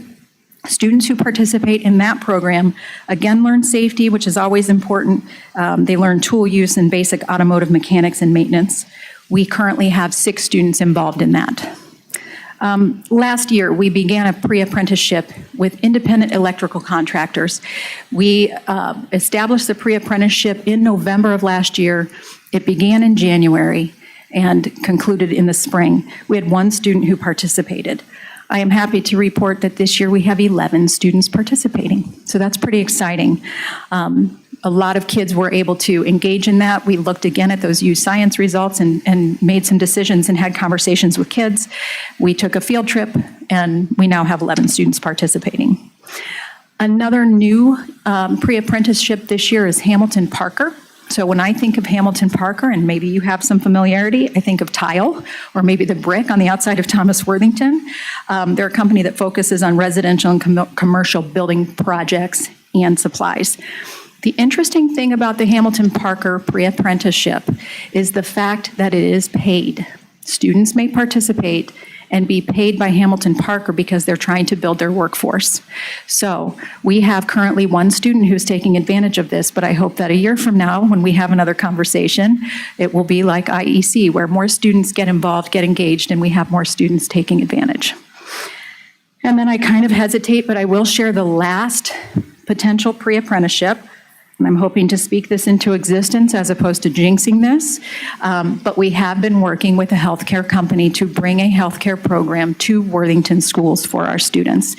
Students who participate in that program, again, learn safety, which is always important. They learn tool use and basic automotive mechanics and maintenance. We currently have 6 students involved in that. Last year, we began a pre-apprenticeship with independent electrical contractors. We established the pre-apprenticeship in November of last year. It began in January and concluded in the spring. We had 1 student who participated. I am happy to report that this year we have 11 students participating. So that's pretty exciting. A lot of kids were able to engage in that. We looked again at those U-Science results and made some decisions and had conversations with kids. We took a field trip, and we now have 11 students participating. Another new pre-apprenticeship this year is Hamilton Parker. So when I think of Hamilton Parker, and maybe you have some familiarity, I think of tile, or maybe the brick on the outside of Thomas Worthington. They're a company that focuses on residential and commercial building projects and supplies. The interesting thing about the Hamilton Parker pre-apprenticeship is the fact that it is paid. Students may participate and be paid by Hamilton Parker because they're trying to build their workforce. So we have currently 1 student who's taking advantage of this, but I hope that a year from now, when we have another conversation, it will be like IEC, where more students get involved, get engaged, and we have more students taking advantage. And then I kind of hesitate, but I will share the last potential pre-apprenticeship, and I'm hoping to speak this into existence as opposed to jinxing this, but we have been working with a healthcare company to bring a healthcare program to Worthington schools for our students.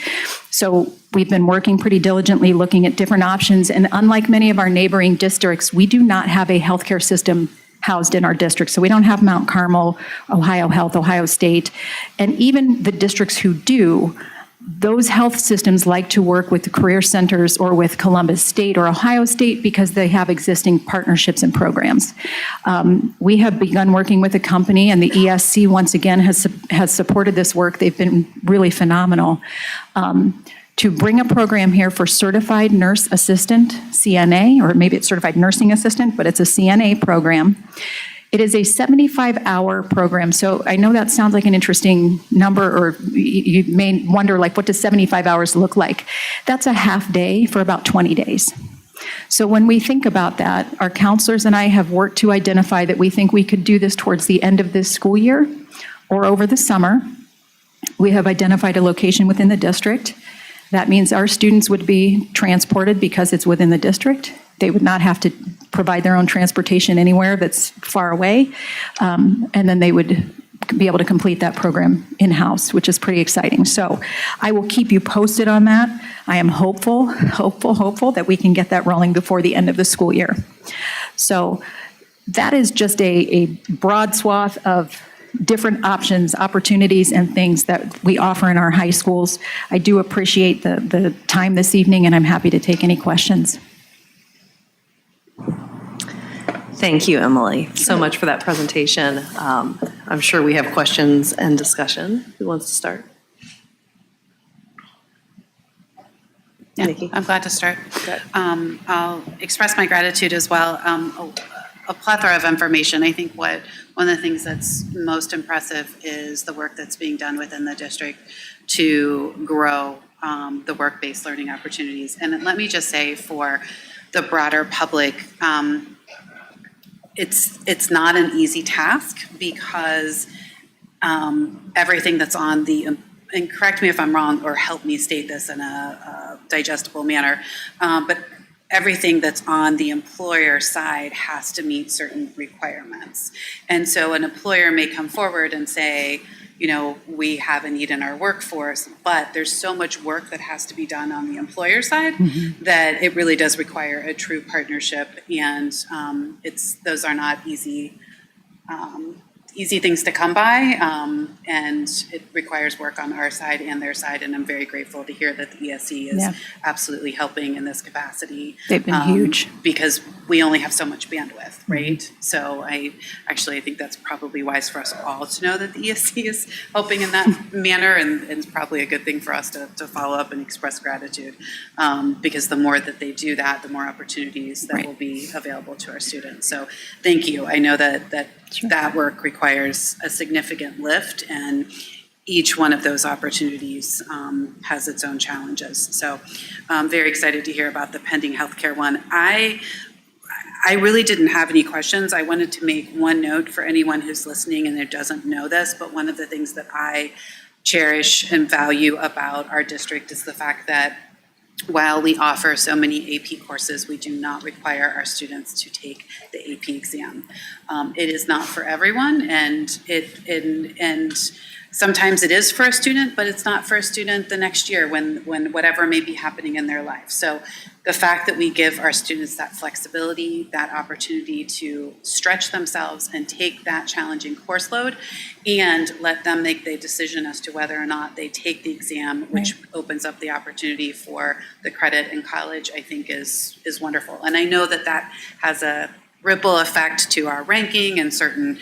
So we've been working pretty diligently looking at different options, and unlike many of our neighboring districts, we do not have a healthcare system housed in our district. So we don't have Mount Carmel, Ohio Health, Ohio State, and even the districts who do, those health systems like to work with the career centers or with Columbus State or Ohio State because they have existing partnerships and programs. We have begun working with a company, and the ESC once again has supported this work. They've been really phenomenal. To bring a program here for certified nurse assistant, CNA, or maybe it's certified nursing assistant, but it's a CNA program. It is a 75-hour program. So I know that sounds like an interesting number, or you may wonder, like, what does 75 hours look like? That's a half day for about 20 days. So when we think about that, our counselors and I have worked to identify that we think we could do this towards the end of this school year or over the summer. We have identified a location within the district. That means our students would be transported because it's within the district. They would not have to provide their own transportation anywhere that's far away. And then they would be able to complete that program in-house, which is pretty exciting. So I will keep you posted on that. I am hopeful that we can get that rolling before the end of the school year. So that is just a broad swath of different options, opportunities, and things that we offer in our high schools. I do appreciate the time this evening, and I'm happy to take any questions. Thank you, Emily, so much for that presentation. I'm sure we have questions and discussion. Who wants to start? Yeah, Nikki? I'm glad to start. I'll express my gratitude as well. A plethora of information. I think one of the things that's most impressive is the work that's being done within the district to grow the work-based learning opportunities. And let me just say, for the broader public, it's not an easy task, because everything that's on the, and correct me if I'm wrong or help me state this in a digestible manner, but everything that's on the employer side has to meet certain requirements. And so an employer may come forward and say, you know, we have a need in our workforce, but there's so much work that has to be done on the employer side that it really does require a true partnership. And those are not easy things to come by, and it requires work on our side and their side, and I'm very grateful to hear that the ESC is absolutely helping in this capacity. They've been huge. Because we only have so much bandwidth, right? So I think that's probably wise for us all to know that the ESC is helping in that manner, and it's probably a good thing for us to follow up and express gratitude, because the more that they do that, the more opportunities that will be available to our students. So thank you. I know that work requires a significant lift, and each one of those opportunities has its own challenges. So I'm very excited to hear about the pending healthcare one. I really didn't have any questions. I wanted to make one note for anyone who's listening and who doesn't know this, but one of the things that I cherish and value about our district is the fact that while we offer so many AP courses, we do not require our students to take the AP exam. It is not for everyone, and sometimes it is for a student, but it's not for a student the next year when whatever may be happening in their life. So the fact that we give our students that flexibility, that opportunity to stretch themselves and take that challenging course load, and let them make the decision as to whether or not they take the exam, which opens up the opportunity for the credit in college, I think is wonderful. And I know that has a ripple effect to our ranking and certain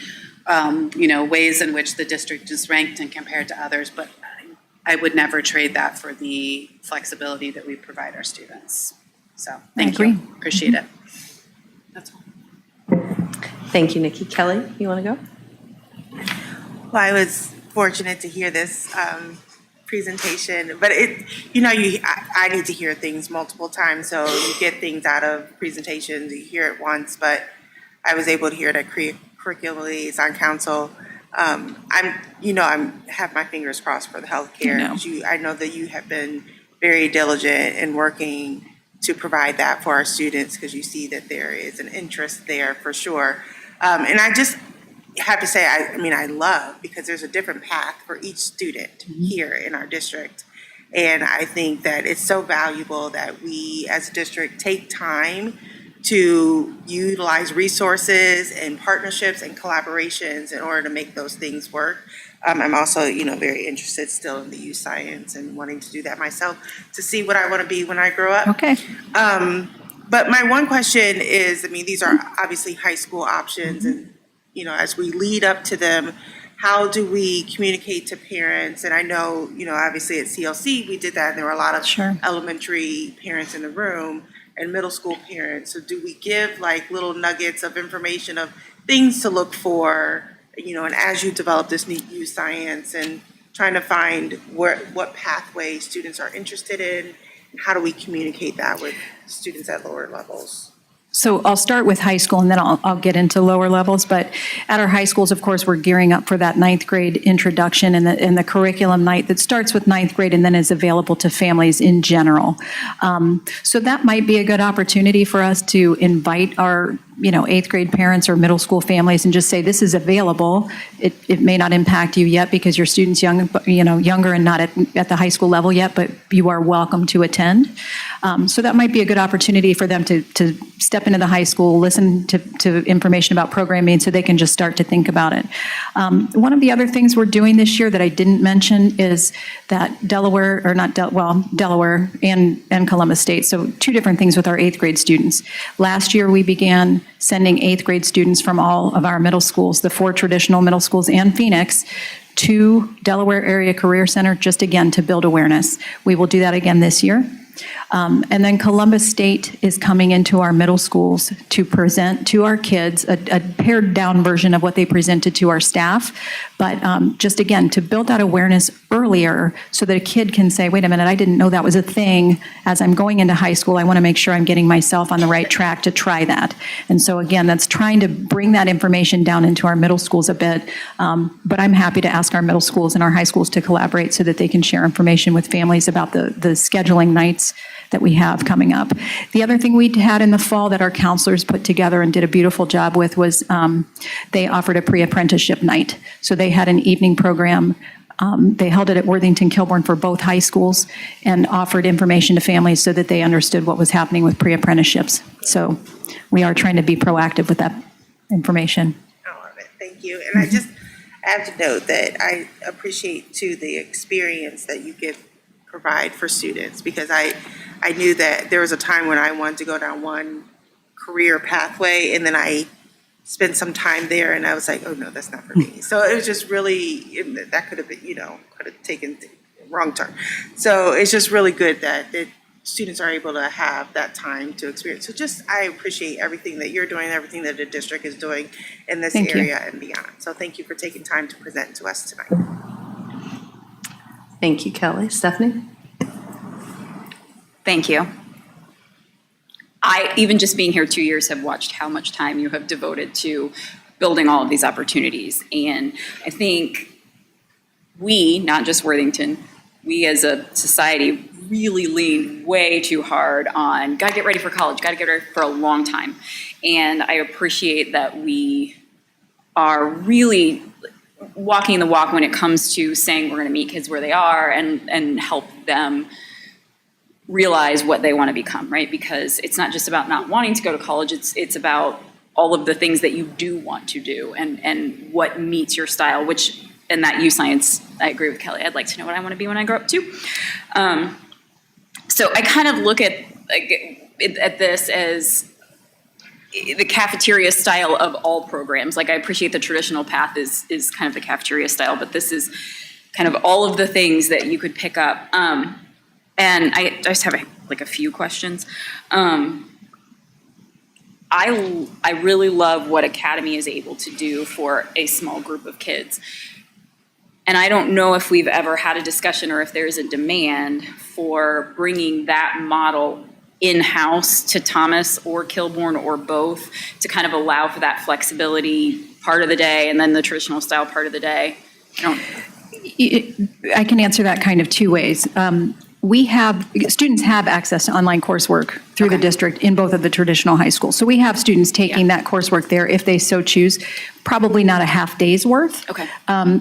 ways in which the district is ranked and compared to others, but I would never trade that for the flexibility that we provide our students. So thank you. Appreciate it. That's all. Thank you, Nikki. Kelly, you want to go? Well, I was fortunate to hear this presentation, but I need to hear things multiple times, so you get things out of presentations, you hear it once, but I was able to hear it at Curriculum Liaison Council. I have my fingers crossed for the healthcare. I know that you have been very diligent in working to provide that for our students, because you see that there is an interest there for sure. And I just have to say, I love, because there's a different path for each student here in our district. And I think that it's so valuable that we as a district take time to utilize resources and partnerships and collaborations in order to make those things work. I'm also, very interested still in the youth science and wanting to do that myself to see what I want to be when I grow up. Okay. But my one question is, these are obviously high school options, and, as we lead up to them, how do we communicate to parents? And I know, obviously at CLC, we did that, and there were a lot of Sure. elementary parents in the room and middle school parents. So do we give like little nuggets of information of things to look for, and as you develop this new youth science and trying to find what pathway students are interested in, and how do we communicate that with students at lower levels? So I'll start with high school, and then I'll get into lower levels. But at our high schools, of course, we're gearing up for that ninth grade introduction and the curriculum night that starts with ninth grade and then is available to families in general. So that might be a good opportunity for us to invite our eighth grade parents or middle school families and just say, this is available. It may not impact you yet because your student's younger and not at the high school level yet, but you are welcome to attend. So that might be a good opportunity for them to step into the high school, listen to information about programming so they can just start to think about it. One of the other things we're doing this year that I didn't mention is that Delaware and Columbus State, so two different things with our eighth grade students. Last year, we began sending eighth grade students from all of our middle schools, the 4 traditional middle schools and Phoenix, to Delaware Area Career Center, just again to build awareness. We will do that again this year. And then Columbus State is coming into our middle schools to present to our kids a pared down version of what they presented to our staff. But just again, to build that awareness earlier so that a kid can say, wait a minute, I didn't know that was a thing. As I'm going into high school, I want to make sure I'm getting myself on the right track to try that. And so again, that's trying to bring that information down into our middle schools a bit. But I'm happy to ask our middle schools and our high schools to collaborate so that they can share information with families about the scheduling nights that we have coming up. The other thing we had in the fall that our counselors put together and did a beautiful job with was they offered a pre-apprenticeship night. So they had an evening program. They held it at Worthington Kilbourne for both high schools and offered information to families so that they understood what was happening with pre-apprenticeships. So we are trying to be proactive with that information. I love it. Thank you. And I have to note that I appreciate too the experience that you provide for students, because I knew that there was a time when I wanted to go down one career pathway, and then I spent some time there and I was like, oh no, that's not for me. So it was just really, that could have been, could have taken the wrong turn. So it's just really good that students are able to have that time to experience. So I appreciate everything that you're doing, everything that the district is doing in this area and beyond. So thank you for taking time to present to us tonight. Thank you, Kelly. Stephanie? Thank you. I, even just being here 2 years, have watched how much time you have devoted to building all of these opportunities. And I think we, not just Worthington, we as a society really lean way too hard on, gotta get ready for college, gotta get ready for a long time. And I appreciate that we are really walking the walk when it comes to saying we're gonna meet kids where they are and help them realize what they want to become, right? Because it's not just about not wanting to go to college, it's about all of the things that you do want to do and what meets your style, which in that youth science, I agree with Kelly. I'd like to know what I want to be when I grow up too. So I kind of look at this as the cafeteria style of all programs. Like I appreciate the traditional path is kind of the cafeteria style, but this is kind of all of the things that you could pick up. And I just have a few questions. I really love what Academy is able to do for a small group of kids. And I don't know if we've ever had a discussion or if there's a demand for bringing that model in-house to Thomas or Kilbourne or both to kind of allow for that flexibility part of the day and then the traditional style part of the day. I can answer that kind of two ways. Students have access to online coursework through the district in both of the traditional high schools. So we have students taking that coursework there if they so choose, probably not a half day's worth. Okay.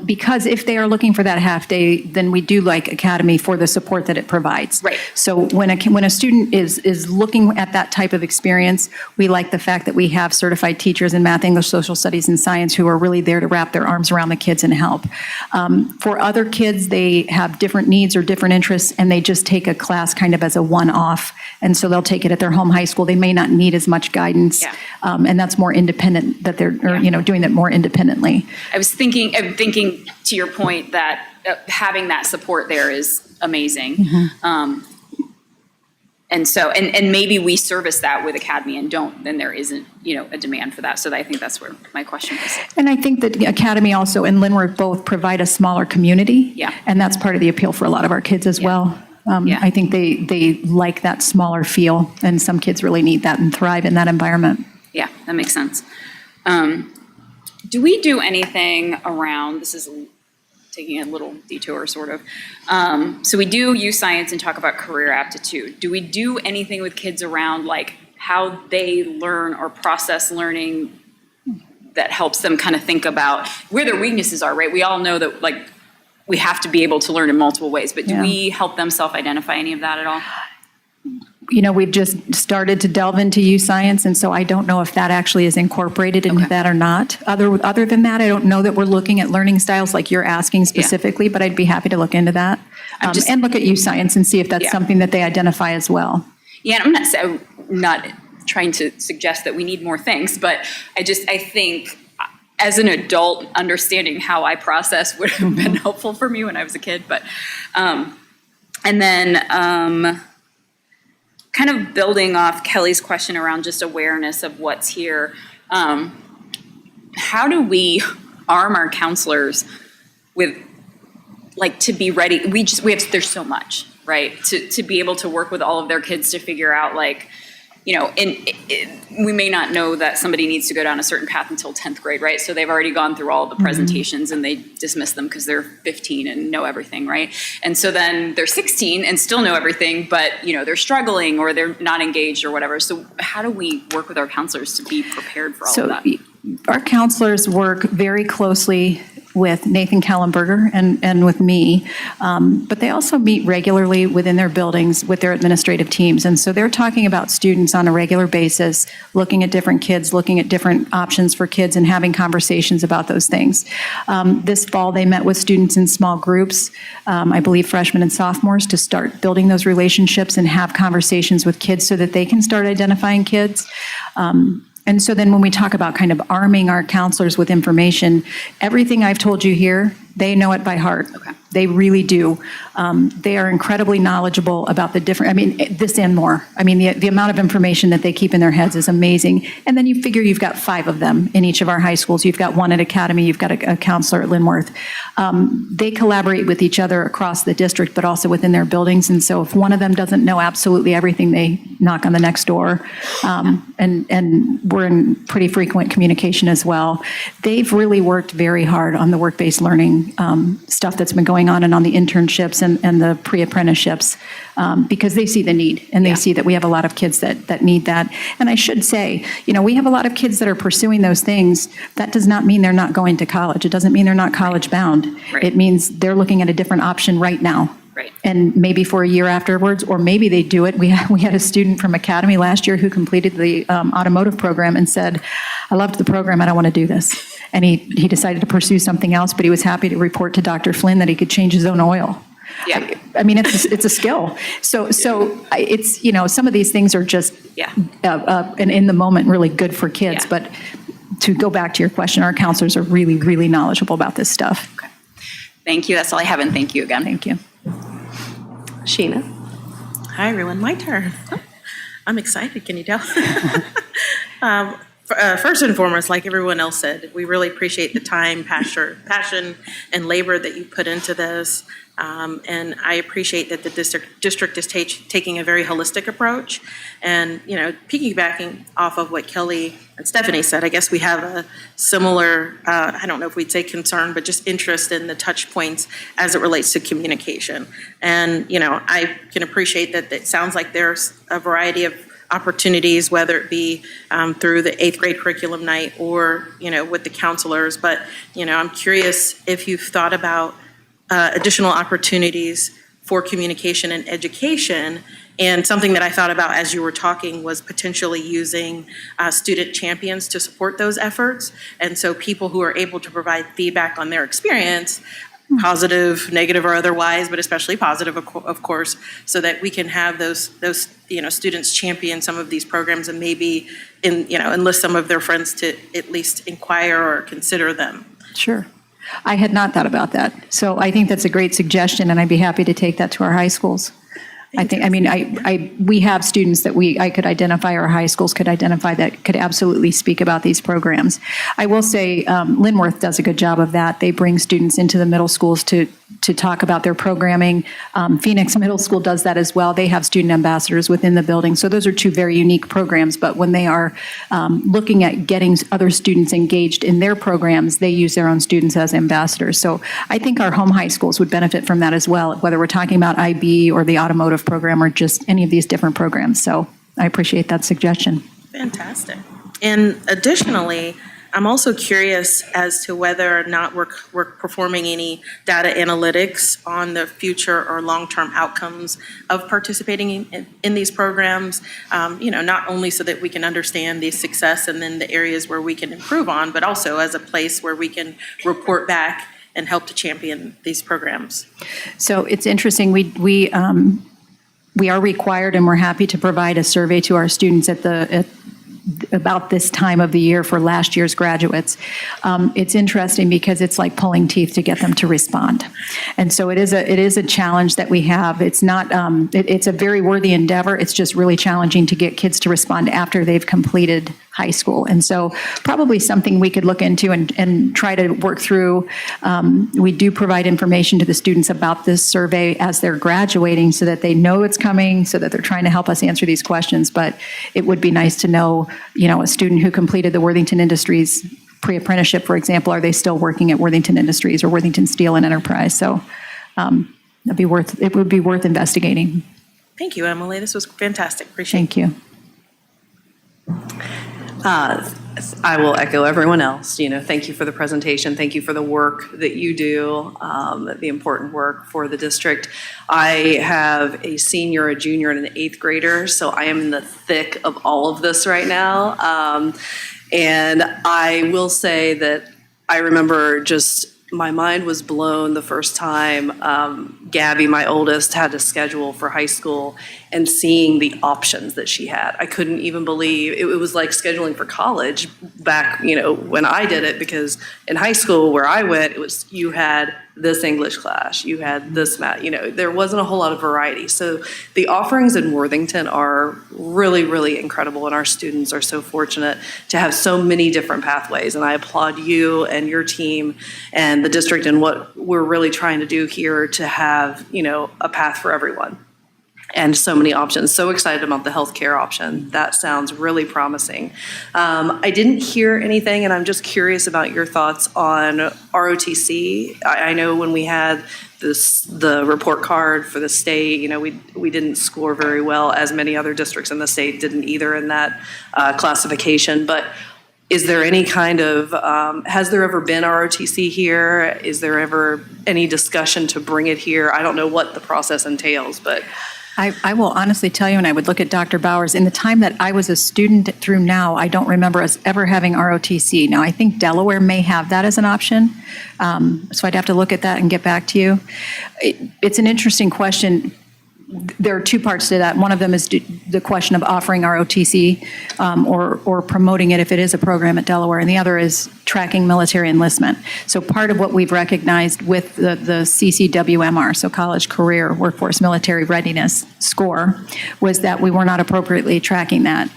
Because if they are looking for that half day, then we do like Academy for the support that it provides. Right. So when a student is looking at that type of experience, we like the fact that we have certified teachers in math, English, social studies, and science who are really there to wrap their arms around the kids and help. For other kids, they have different needs or different interests, and they just take a class kind of as a one-off. And so they'll take it at their home high school. They may not need as much guidance. Yeah. And that's more independent, that they're, or, Yeah. doing that more independently. I was thinking to your point that having that support there is amazing. And so, and maybe we service that with Academy and don't, then there isn't, a demand for that. So I think that's where my question was. And I think that Academy also and Linworth both provide a smaller community. Yeah. And that's part of the appeal for a lot of our kids as well. Yeah. I think they like that smaller feel, and some kids really need that and thrive in that environment. Yeah, that makes sense. Do we do anything around, this is taking a little detour sort of. So we do use science and talk about career aptitude. Do we do anything with kids around like how they learn or process learning that helps them kind of think about where their weaknesses are, right? We all know that like we have to be able to learn in multiple ways, but do we help them self-identify any of that at all? We've just started to delve into youth science, and so I don't know if that actually is incorporated into that or not. Other than that, I don't know that we're looking at learning styles like you're asking specifically, but I'd be happy to look into that. And look at youth science and see if that's something that they identify as well. Yeah, and I'm not trying to suggest that we need more things, but I think as an adult, understanding how I process would have been helpful for me when I was a kid. But, and then kind of building off Kelly's question around just awareness of what's here, how do we arm our counselors with, like, to be ready? There's so much, right? To be able to work with all of their kids to figure out, like, we may not know that somebody needs to go down a certain path until 10th grade, right? So they've already gone through all of the presentations and they dismiss them because they're 15 and know everything, right? And so then they're 16 and still know everything, but they're struggling or they're not engaged or whatever. So how do we work with our counselors to be prepared for all of that? Our counselors work very closely with Nathan Kallenberger and with me, but they also meet regularly within their buildings with their administrative teams. And so they're talking about students on a regular basis, looking at different kids, looking at different options for kids and having conversations about those things. This fall, they met with students in small groups, I believe freshmen and sophomores, to start building those relationships and have conversations with kids so that they can start identifying kids. And so then when we talk about kind of arming our counselors with information, everything I've told you here, they know it by heart. Okay. They really do. They are incredibly knowledgeable about the different, this and more. The amount of information that they keep in their heads is amazing. And then you figure you've got 5 of them in each of our high schools. You've got one at Academy, you've got a counselor at Linworth. They collaborate with each other across the district, but also within their buildings. And so if one of them doesn't know absolutely everything, they knock on the next door. And we're in pretty frequent communication as well. They've really worked very hard on the work-based learning stuff that's been going on and on the internships and the pre-apprenticeships because they see the need and they see that we have a lot of kids that need that. And I should say, we have a lot of kids that are pursuing those things. That does not mean they're not going to college. It doesn't mean they're not college bound. Right. It means they're looking at a different option right now. Right. And maybe for a year afterwards, or maybe they do it. We had a student from Academy last year who completed the automotive program and said, I loved the program, I don't want to do this. And he decided to pursue something else, but he was happy to report to Dr. Flynn that he could change his own oil. Yeah. It's a skill. So it's, some of these things are just, and in the moment, really good for kids. Yeah. But to go back to your question, our counselors are really, really knowledgeable about this stuff. Okay. Thank you. That's all I have, and thank you again. Thank you. Sheena. Hi, everyone. My turn. I'm excited. Can you tell? First and foremost, like everyone else said, we really appreciate the time, passion, and labor that you put into this. And I appreciate that the district is taking a very holistic approach. And, piggybacking off of what Kelly and Stephanie said, I guess we have a similar, I don't know if we'd say concern, but just interest in the touch points as it relates to communication. And, I can appreciate that it sounds like there's a variety of opportunities, whether it be through the 8th grade curriculum night or, with the counselors. But, I'm curious if you've thought about additional opportunities for communication and education. And something that I thought about as you were talking was potentially using student champions to support those efforts. And so people who are able to provide feedback on their experience, positive, negative, or otherwise, but especially positive, of course, so that we can have those students champion some of these programs and maybe enlist some of their friends to at least inquire or consider them. Sure. I had not thought about that. So I think that's a great suggestion, and I'd be happy to take that to our high schools. We have students that I could identify, or high schools could identify, that could absolutely speak about these programs. I will say Linworth does a good job of that. They bring students into the middle schools to talk about their programming. Phoenix Middle School does that as well. They have student ambassadors within the building. So those are two very unique programs, but when they are looking at getting other students engaged in their programs, they use their own students as ambassadors. So I think our home high schools would benefit from that as well, whether we're talking about IB or the automotive program or just any of these different programs. So I appreciate that suggestion. Fantastic. And additionally, I'm also curious as to whether or not we're performing any data analytics on the future or long-term outcomes of participating in these programs, not only so that we can understand the success and then the areas where we can improve on, but also as a place where we can report back and help to champion these programs. So it's interesting. We are required, and we're happy to provide a survey to our students about this time of the year for last year's graduates. It's interesting because it's like pulling teeth to get them to respond. And so it is a challenge that we have. It's not, it's a very worthy endeavor. It's just really challenging to get kids to respond after they've completed high school. And so probably something we could look into and try to work through. We do provide information to the students about this survey as they're graduating so that they know it's coming, so that they're trying to help us answer these questions. But it would be nice to know, a student who completed the Worthington Industries pre-apprenticeship, for example, are they still working at Worthington Industries or Worthington Steel and Enterprise? So it would be worth investigating. Thank you, Emily. This was fantastic. Appreciate it. Thank you. I will echo everyone else. Thank you for the presentation. Thank you for the work that you do, the important work for the district. I have a senior, a junior, and an 8th grader, so I am in the thick of all of this right now. And I will say that I remember my mind was blown the first time Gabby, my oldest, had to schedule for high school and seeing the options that she had. I couldn't even believe it was like scheduling for college back, when I did it, because in high school where I went, you had this English class, you had this math, there wasn't a whole lot of variety. So the offerings in Worthington are really, really incredible, and our students are so fortunate to have so many different pathways. And I applaud you and your team and the district and what we're really trying to do here to have, a path for everyone. And so many options. So excited about the healthcare option. That sounds really promising. I didn't hear anything, and I'm just curious about your thoughts on ROTC. I know when we had the report card for the state, we didn't score very well, as many other districts in the state didn't either in that classification. But is there any kind of, has there ever been ROTC here? Is there ever any discussion to bring it here? I don't know what the process entails, but. I will honestly tell you, and I would look at Dr. Bowers, in the time that I was a student through now, I don't remember us ever having ROTC. Now, I think Delaware may have that as an option, so I'd have to look at that and get back to you. It's an interesting question. There are two parts to that. One of them is the question of offering ROTC or promoting it if it is a program at Delaware, and the other is tracking military enlistment. So part of what we've recognized with the CCWMR, so College Career Workforce Military Readiness score, was that we were not appropriately tracking that.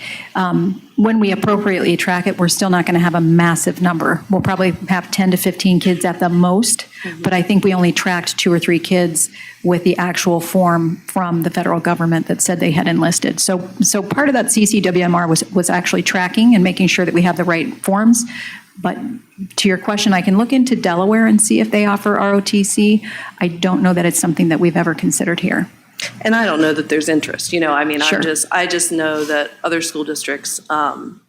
When we appropriately track it, we're still not going to have a massive number. We'll probably have 10 to 15 kids at the most, but I think we only tracked 2 or 3 kids with the actual form from the federal government that said they had enlisted. So part of that CCWMR was actually tracking and making sure that we have the right forms. But to your question, I can look into Delaware and see if they offer ROTC. I don't know that it's something that we've ever considered here. And I don't know that there's interest, I mean, Sure. I just know that other school districts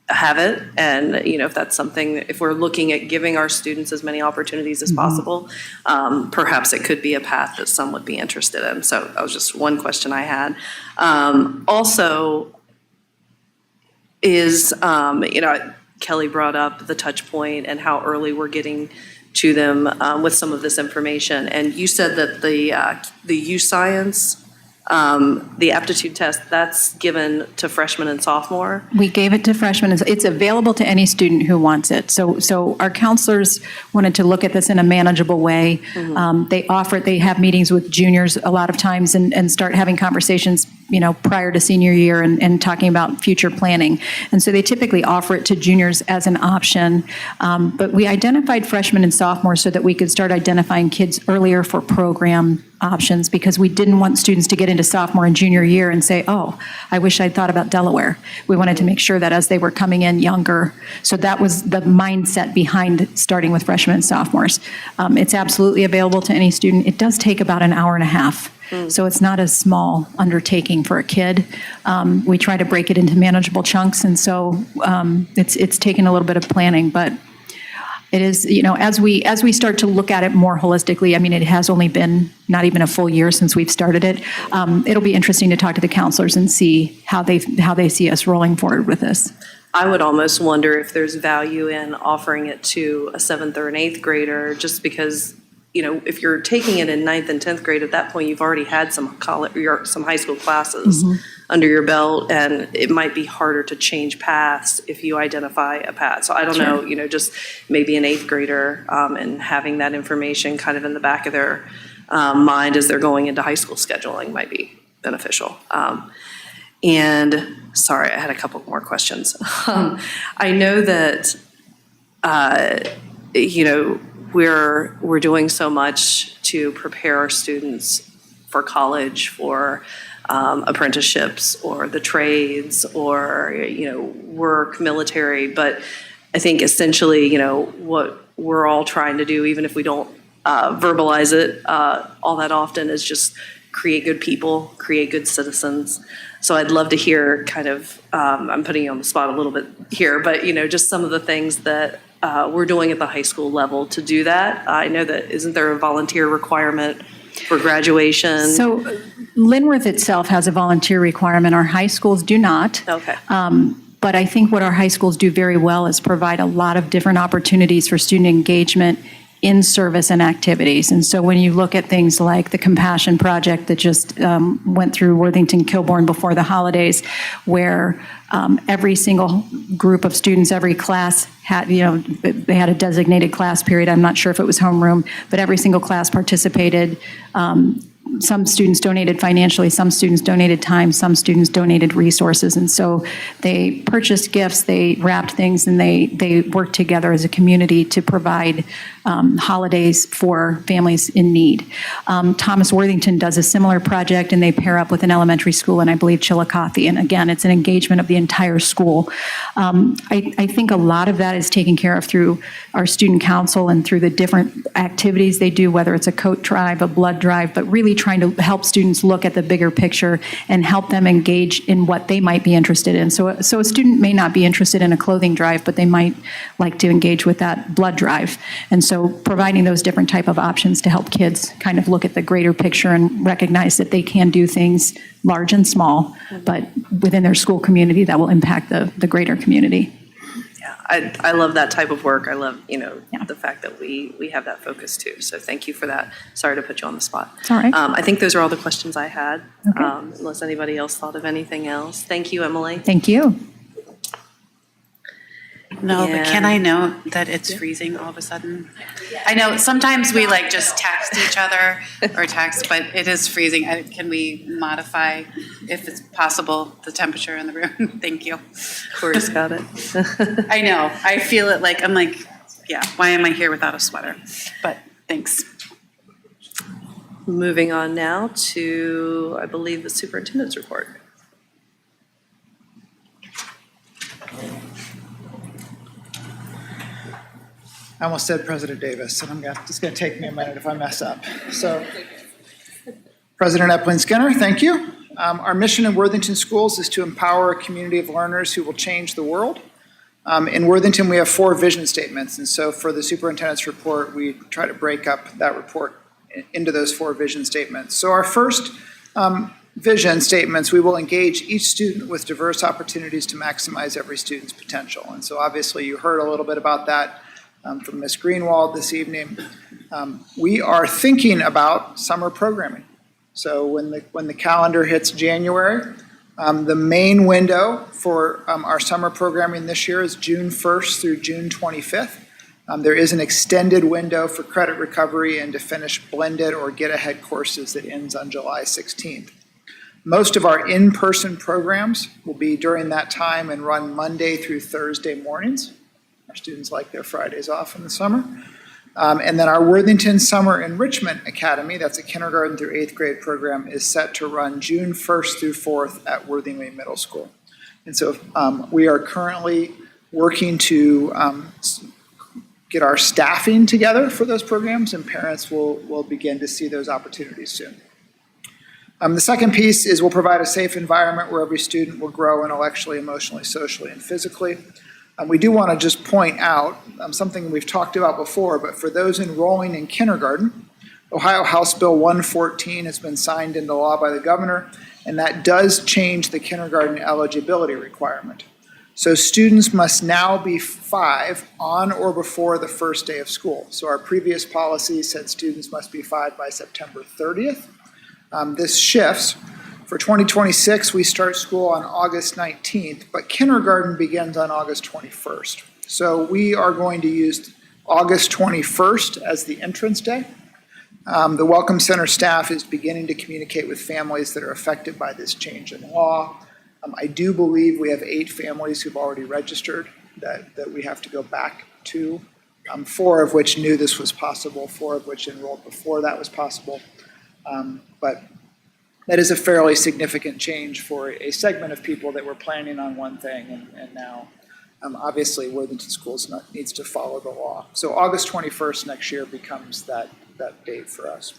have it. And, if that's something, if we're looking at giving our students as many opportunities as possible, perhaps it could be a path that some would be interested in. So that was just one question I had. Also is, Kelly brought up the touch point and how early we're getting to them with some of this information. And you said that the U Science, the aptitude test, that's given to freshmen and sophomore. We gave it to freshmen. It's available to any student who wants it. So our counselors wanted to look at this in a manageable way. They offer it, they have meetings with juniors a lot of times and start having conversations, prior to senior year and talking about future planning. And so they typically offer it to juniors as an option. But we identified freshmen and sophomores so that we could start identifying kids earlier for program options, because we didn't want students to get into sophomore and junior year and say, oh, I wish I'd thought about Delaware. We wanted to make sure that as they were coming in younger. So that was the mindset behind starting with freshmen and sophomores. It's absolutely available to any student. It does take about an hour and a half. So it's not a small undertaking for a kid. We try to break it into manageable chunks, and so it's taken a little bit of planning, but it is, as we start to look at it more holistically, I mean, it has only been not even a full year since we've started it. It'll be interesting to talk to the counselors and see how they see us rolling forward with this. I would almost wonder if there's value in offering it to a 7th or an 8th grader, just because, if you're taking it in 9th and 10th grade, at that point, you've already had some high school classes under your belt, and it might be harder to change paths if you identify a path. So I don't know, just maybe an 8th grader and having that information kind of in the back of their mind as they're going into high school scheduling might be beneficial. And sorry, I had a couple more questions. I know that, we're doing so much to prepare our students for college, for apprenticeships or the trades or, work, military. But I think essentially, what we're all trying to do, even if we don't verbalize it all that often, is just create good people, create good citizens. So I'd love to hear kind of, I'm putting you on the spot a little bit here, but, just some of the things that we're doing at the high school level to do that. I know that, isn't there a volunteer requirement for graduation? So Linworth itself has a volunteer requirement. Our high schools do not. Okay. But I think what our high schools do very well is provide a lot of different opportunities for student engagement in service and activities. And so when you look at things like the Compassion Project that just went through Worthington Kilbourne before the holidays, where every single group of students, every class had, they had a designated class period. I'm not sure if it was homeroom, but every single class participated. Some students donated financially, some students donated time, some students donated resources. And so they purchased gifts, they wrapped things, and they worked together as a community to provide holidays for families in need. Thomas Worthington does a similar project, and they pair up with an elementary school, and I believe Chillicothe. And again, it's an engagement of the entire school. I think a lot of that is taken care of through our student council and through the different activities they do, whether it's a coat drive, a blood drive, but really trying to help students look at the bigger picture and help them engage in what they might be interested in. So a student may not be interested in a clothing drive, but they might like to engage with that blood drive. And so providing those different type of options to help kids kind of look at the greater picture and recognize that they can do things large and small, but within their school community that will impact the greater community. I love that type of work. I love, the fact that we have that focus too. So thank you for that. Sorry to put you on the spot. It's all right. I think those are all the questions I had, Okay. Unless anybody else thought of anything else. Thank you, Emily. Thank you. No, but can I note that it's freezing all of a sudden? I know sometimes we just text each other or text, but it is freezing. Can we modify, if it's possible, the temperature in the room? Thank you. Corey's got it. I know. I feel it I'm yeah, why am I here without a sweater? But thanks. Moving on now to, I believe, the superintendent's report. I almost said President Davis, and it's going to take me a minute if I mess up. So President Epling Skinner, thank you. Our mission in Worthington Schools is to empower a community of learners who will change the world. In Worthington, we have 4 vision statements, and so for the superintendent's report, we try to break up that report into those 4 vision statements. So our first vision statements, we will engage each student with diverse opportunities to maximize every student's potential. And so obviously you heard a little bit about that from Ms. Greenwald this evening. We are thinking about summer programming. So when the calendar hits January, the main window for our summer programming this year is June 1st through June 25th. There is an extended window for credit recovery and to finish blended or get-ahead courses that ends on July 16th. Most of our in-person programs will be during that time and run Monday through Thursday mornings. Our students like their Fridays off in the summer. And then our Worthington Summer Enrichment Academy, that's a kindergarten through 8th grade program, is set to run June 1st through 4th at Worthington Middle School. And so we are currently working to get our staffing together for those programs, and parents will begin to see those opportunities soon. The second piece is we'll provide a safe environment where every student will grow intellectually, emotionally, socially, and physically. We do want to just point out something we've talked about before, but for those enrolling in kindergarten, Ohio House Bill 114 has been signed into law by the governor, and that does change the kindergarten eligibility requirement. So students must now be 5 on or before the first day of school. So our previous policy said students must be 5 by September 30th. This shifts. For 2026, we start school on August 19th, but kindergarten begins on August 21st. So we are going to use August 21st as the entrance day. The Welcome Center staff is beginning to communicate with families that are affected by this change in law. I do believe we have 8 families who've already registered that we have to go back to, 4 of which knew this was possible, 4 of which enrolled before that was possible. But that is a fairly significant change for a segment of people that were planning on one thing, and now obviously Worthington Schools needs to follow the law. So August 21st next year becomes that date for us.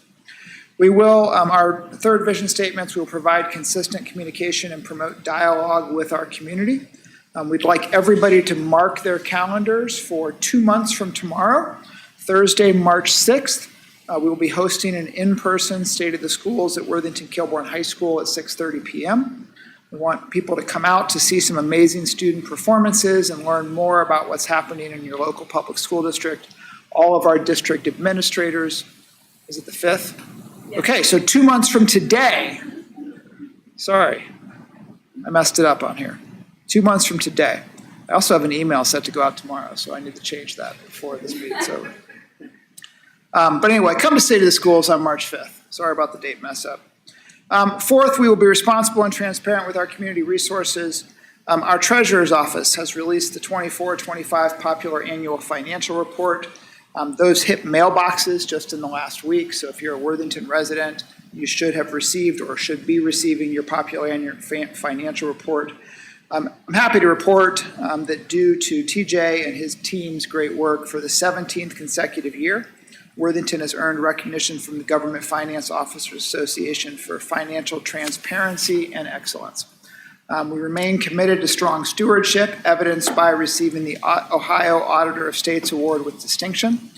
We will, our third vision statements, we will provide consistent communication and promote dialogue with our community. We'd like everybody to mark their calendars for 2 months from tomorrow, Thursday, March 6th. We will be hosting an in-person State of the Schools at Worthington Kilbourne High School at 6:30 p.m. We want people to come out to see some amazing student performances and learn more about what's happening in your local public school district. All of our district administrators, is it the 5th? Yes. Okay, so 2 months from today, sorry, I messed it up on here. 2 months from today. I also have an email set to go out tomorrow, so I need to change that before this meeting's over. But anyway, come to State of the Schools on March 5th. Sorry about the date mess up. Fourth, we will be responsible and transparent with our community resources. Our treasurer's office has released the 24-25 popular annual financial report. Those hit mailboxes just in the last week. So if you're a Worthington resident, you should have received or should be receiving your popular annual financial report. I'm happy to report that due to TJ and his team's great work for the 17th consecutive year, Worthington has earned recognition from the Government Finance Officers Association for financial transparency and excellence. We remain committed to strong stewardship, evidenced by receiving the Ohio Auditor of States Award with distinction.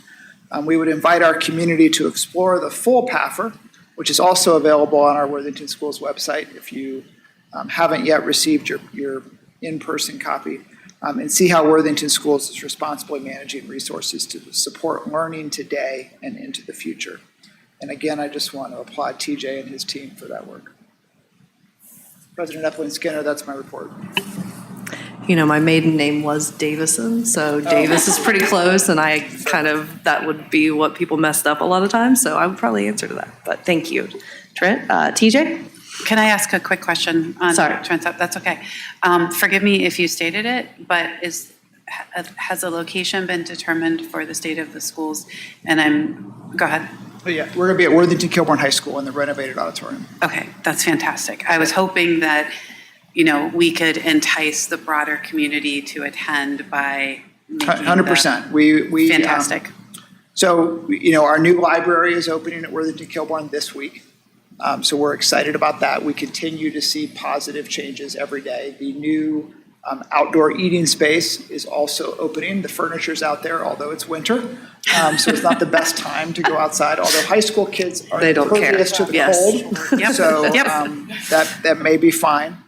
We would invite our community to explore the full PAFR, which is also available on our Worthington Schools website if you haven't yet received your in-person copy. And see how Worthington Schools is responsibly managing resources to support learning today and into the future. And again, I just want to applaud TJ and his team for that work. President Epling Skinner, that's my report. You know, my maiden name was Davison, so Davis is pretty close, and that would be what people messed up a lot of times, so I would probably answer to that, but thank you. Trent, TJ? Can I ask a quick question on Sorry. Transept? That's okay. Forgive me if you stated it, but has a location been determined for the State of the Schools? And go ahead. Oh, yeah, we're going to be at Worthington Kilbourne High School in the renovated auditorium. Okay, that's fantastic. I was hoping that, we could entice the broader community to attend by making 100%. Fantastic. So, our new library is opening at Worthington Kilbourne this week. So we're excited about that. We continue to see positive changes every day. The new outdoor eating space is also opening. The furniture's out there, although it's winter. So it's not the best time to go outside, although high school kids are They don't care. impervious to the Yes. cold. Yep. So Yep. that may be fine.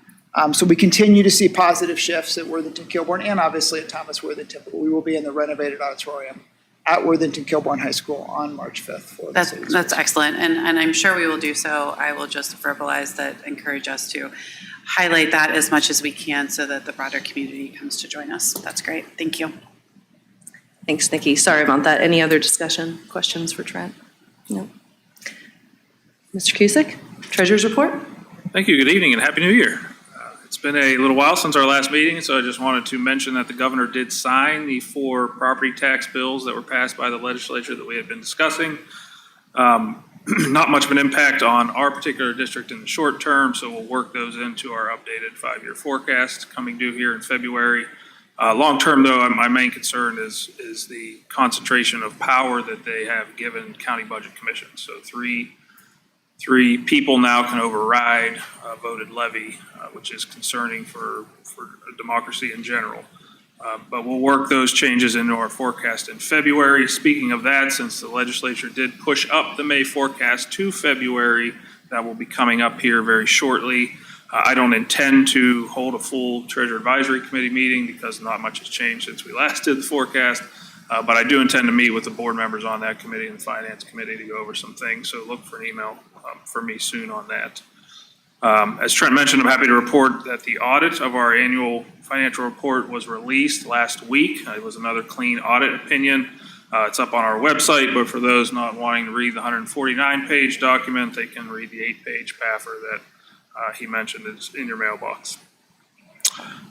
So we continue to see positive shifts at Worthington Kilbourne and obviously at Thomas Worthington. But we will be in the renovated auditorium at Worthington Kilbourne High School on March 5th for the That's, city's. that's excellent, and I'm sure we will do so. I will just verbalize that, encourage us to highlight that as much as we can so that the broader community comes to join us. That's great, thank you. Thanks, Nikki. Sorry about that. Any other discussion, questions for Trent? No. Mr. Cusick, Treasurer's Report? Thank you. Good evening and Happy New Year. It's been a little while since our last meeting, so I just wanted to mention that the governor did sign the 4 property tax bills that were passed by the legislature that we had been discussing. Not much of an impact on our particular district in the short term, so we'll work those into our updated 5-year forecast coming due here in February. Long term, though, my main concern is the concentration of power that they have given county budget commissions. So three people now can override a voted levy, which is concerning for democracy in general. But we'll work those changes into our forecast in February. Speaking of that, since the legislature did push up the May forecast to February, that will be coming up here very shortly. I don't intend to hold a full Treasurer Advisory Committee meeting because not much has changed since we last did the forecast. But I do intend to meet with the board members on that committee and the Finance Committee to go over some things. So look for an email from me soon on that. As Trent mentioned, I'm happy to report that the audit of our annual financial report was released last week. It was another clean audit opinion. It's up on our website, but for those not wanting to read the 149-page document, they can read the 8-page PAFR that he mentioned is in your mailbox.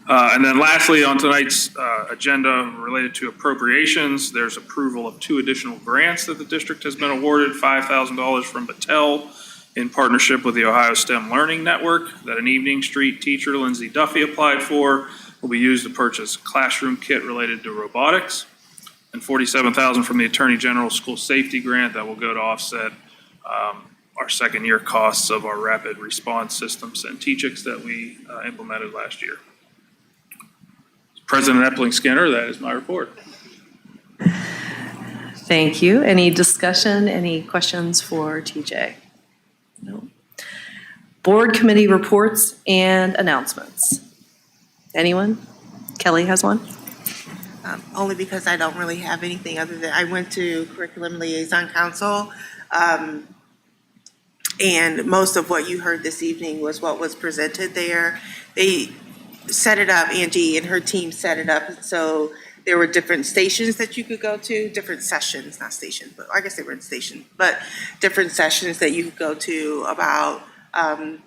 And then lastly, on tonight's agenda related to appropriations, there's approval of 2 additional grants that the district has been awarded, $5,000 from Battelle in partnership with the Ohio STEM Learning Network that an Evening Street teacher, Lindsay Duffy, applied for, will be used to purchase a classroom kit related to robotics, and $47,000 from the Attorney General School Safety Grant that will go to offset our second-year costs of our rapid response systems and TEACHICS that we implemented last year. President Epling Skinner, that is my report. Thank you. Any discussion, any questions for TJ? No. Board committee reports and announcements. Anyone? Kelly has one. Only because I don't really have anything other than I went to Curriculum Liaison Council. And most of what you heard this evening was what was presented there. They set it up, Angie and her team set it up, so there were different stations that you could go to, different sessions, not stations, but I guess they were in stations, but different sessions that you could go to about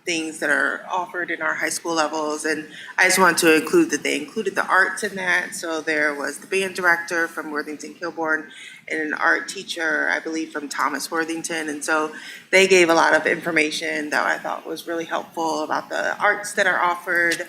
things that are offered in our high school levels. And I just wanted to include that they included the arts in that. So there was the band director from Worthington Kilbourne and an art teacher, I believe, from Thomas Worthington. And so they gave a lot of information that I thought was really helpful about the arts that are offered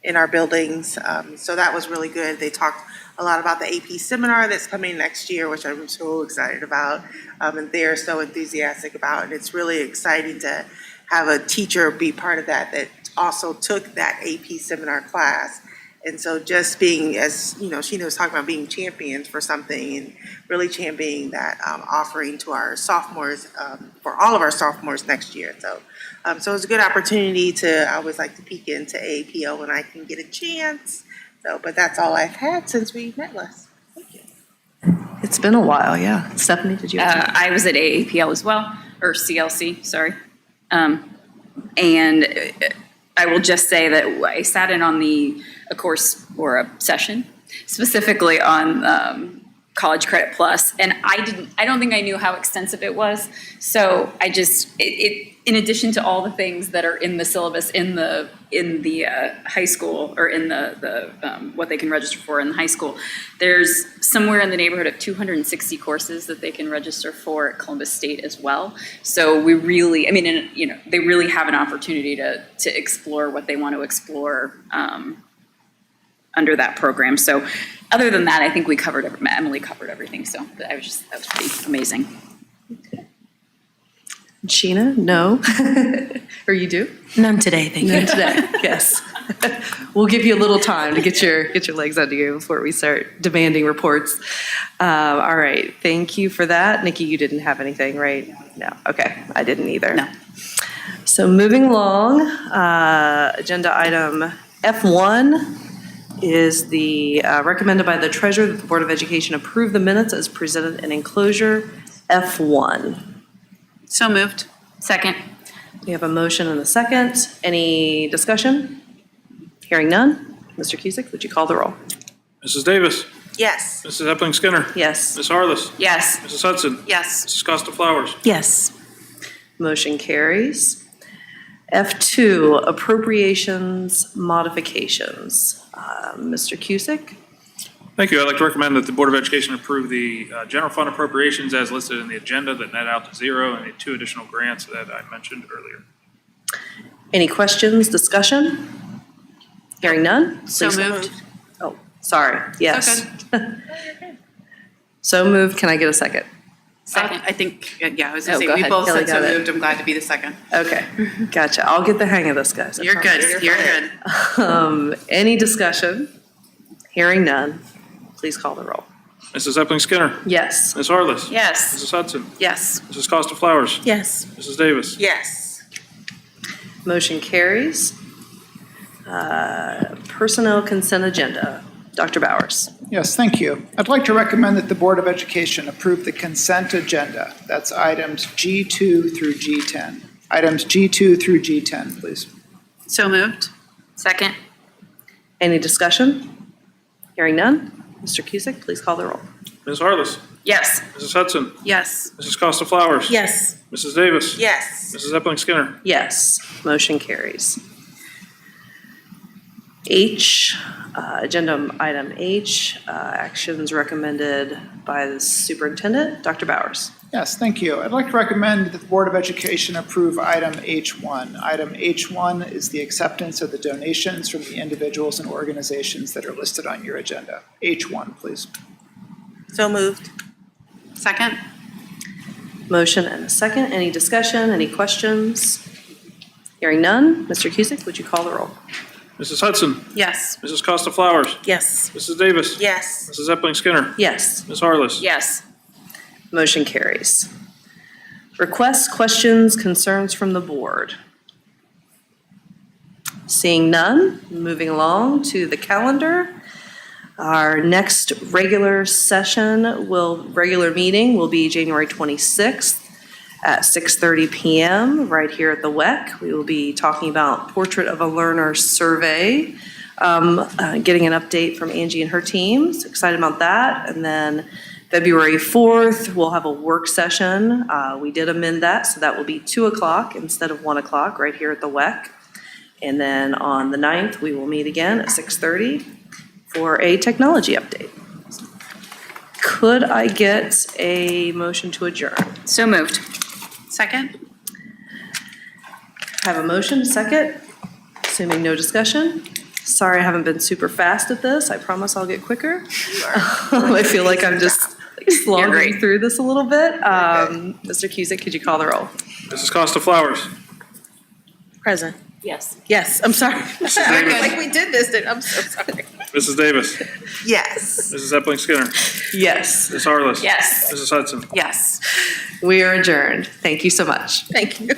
in our buildings. So that was really good. They talked a lot about the AP seminar that's coming next year, which I'm so excited about. And they're so enthusiastic about. And it's really exciting to have a teacher be part of that also took that AP seminar class. And so just being, as you know, she was talking about being champions for something and really championing that offering to our sophomores, for all of our sophomores next year. So so it's a good opportunity I always like to peek into AAPO when I can get a chance. So, but that's all I've had since we met last. Thank you. It's been a while, yeah. Stephanie, did you? I was at AAPL as well, or CLC, sorry. And I will just say that I sat in on a course or a session specifically on College Credit Plus, and I don't think I knew how extensive it was. So I just, in addition to all the things that are in the syllabus in the high school, or in the what they can register for in the high school, there's somewhere in the neighborhood of 260 courses that they can register for at Columbus State as well. So we really, they really have an opportunity to explore what they want to explore under that program. So other than that, I think Emily covered everything. So that was pretty amazing. Sheena, no. Or you do? None today, thank None today, yes. We'll give you a little time to get your legs under you before we start demanding reports. All right, thank you for that. Nikki, you didn't have anything, right? No, okay, I didn't either. No. So moving along, agenda item F1 is the recommended by the treasurer that the Board of Education approve the minutes as presented in enclosure F1. So moved. Second. We have a motion and a second. Any discussion? Hearing none. Mr. Cusick, would you call the roll? Mrs. Davis. Yes. Mrs. Epling Skinner. Yes. Ms. Harless. Yes. Mrs. Hudson. Yes. Mrs. Costa Flowers. Yes. Motion carries. F2, appropriations modifications. Mr. Cusick? Thank you. I'd like to recommend that the Board of Education approve the general fund appropriations as listed in the agenda that net out to zero and the 2 additional grants that I mentioned earlier. Any questions, discussion? Hearing none? So please- moved. Oh, sorry, yes. okay. So moved, can I get a second? Second. I think, yeah, I was Oh, gonna say, go we ahead. both Kelly said so got it. moved. I'm glad to be the second. Okay, gotcha. I'll get the hang of this, guys. I You're good. promise. You're good. Any discussion? Hearing none, please call the roll. Mrs. Epling Skinner. Yes. Ms. Harless. Yes. Mrs. Hudson. Yes. Mrs. Costa Flowers. Yes. Mrs. Davis. Yes. Motion carries. Personnel consent agenda. Dr. Bowers. Yes, thank you. I'd like to recommend that the Board of Education approve the consent agenda. That's items G2 through G10. Items G2 through G10, please. So moved. Second. Any discussion? Hearing none. Mr. Cusick, please call the roll. Ms. Harless. Yes. Mrs. Hudson. Yes. Mrs. Costa Flowers. Yes. Mrs. Davis. Yes. Mrs. Epling Skinner. Yes, motion carries. H, agenda item H, actions recommended by the superintendent. Dr. Bowers. Yes, thank you. I'd like to recommend that the Board of Education approve item H1. Item H1 is the acceptance of the donations from the individuals and organizations that are listed on your agenda. H1, please. So moved. Second? Motion and a second. Any discussion, any questions? Hearing none. Mr. Cusick, would you call the roll? Mrs. Hudson. Yes. Mrs. Costa Flowers. Yes. Mrs. Davis. Yes. Mrs. Epling Skinner. Yes, Ms. Harless. Yes. motion carries. Requests, questions, concerns from the board. Seeing none, moving along to the calendar. Our next regular meeting will be January 26th at 6:30 PM right here at the WEC. We will be talking about Portrait of a Learner survey, getting an update from Angie and her team. So excited about that. And then February 4th, we'll have a work session. We did amend that, so that will be 2 o'clock instead of 1 o'clock right here at the WEC. And then on the 9th, we will meet again at 6:30 for a technology update. Could I get a motion to adjourn? So moved. Second? Have a motion, second? Assuming no discussion? Sorry, I haven't been super fast at this. I promise I'll get quicker. I feel like I'm just slogging great. through this a little bit. Mr. Cusick, could you call the roll? Mrs. Costa Flowers. Present. Yes. Yes, I'm sorry. Davis. Like we did this, I'm so sorry. Mrs. Davis. Yes. Mrs. Epling Skinner. Yes, Ms. Harless. Yes. Mrs. Hudson. Yes. we are adjourned. Thank you so much. Thank you.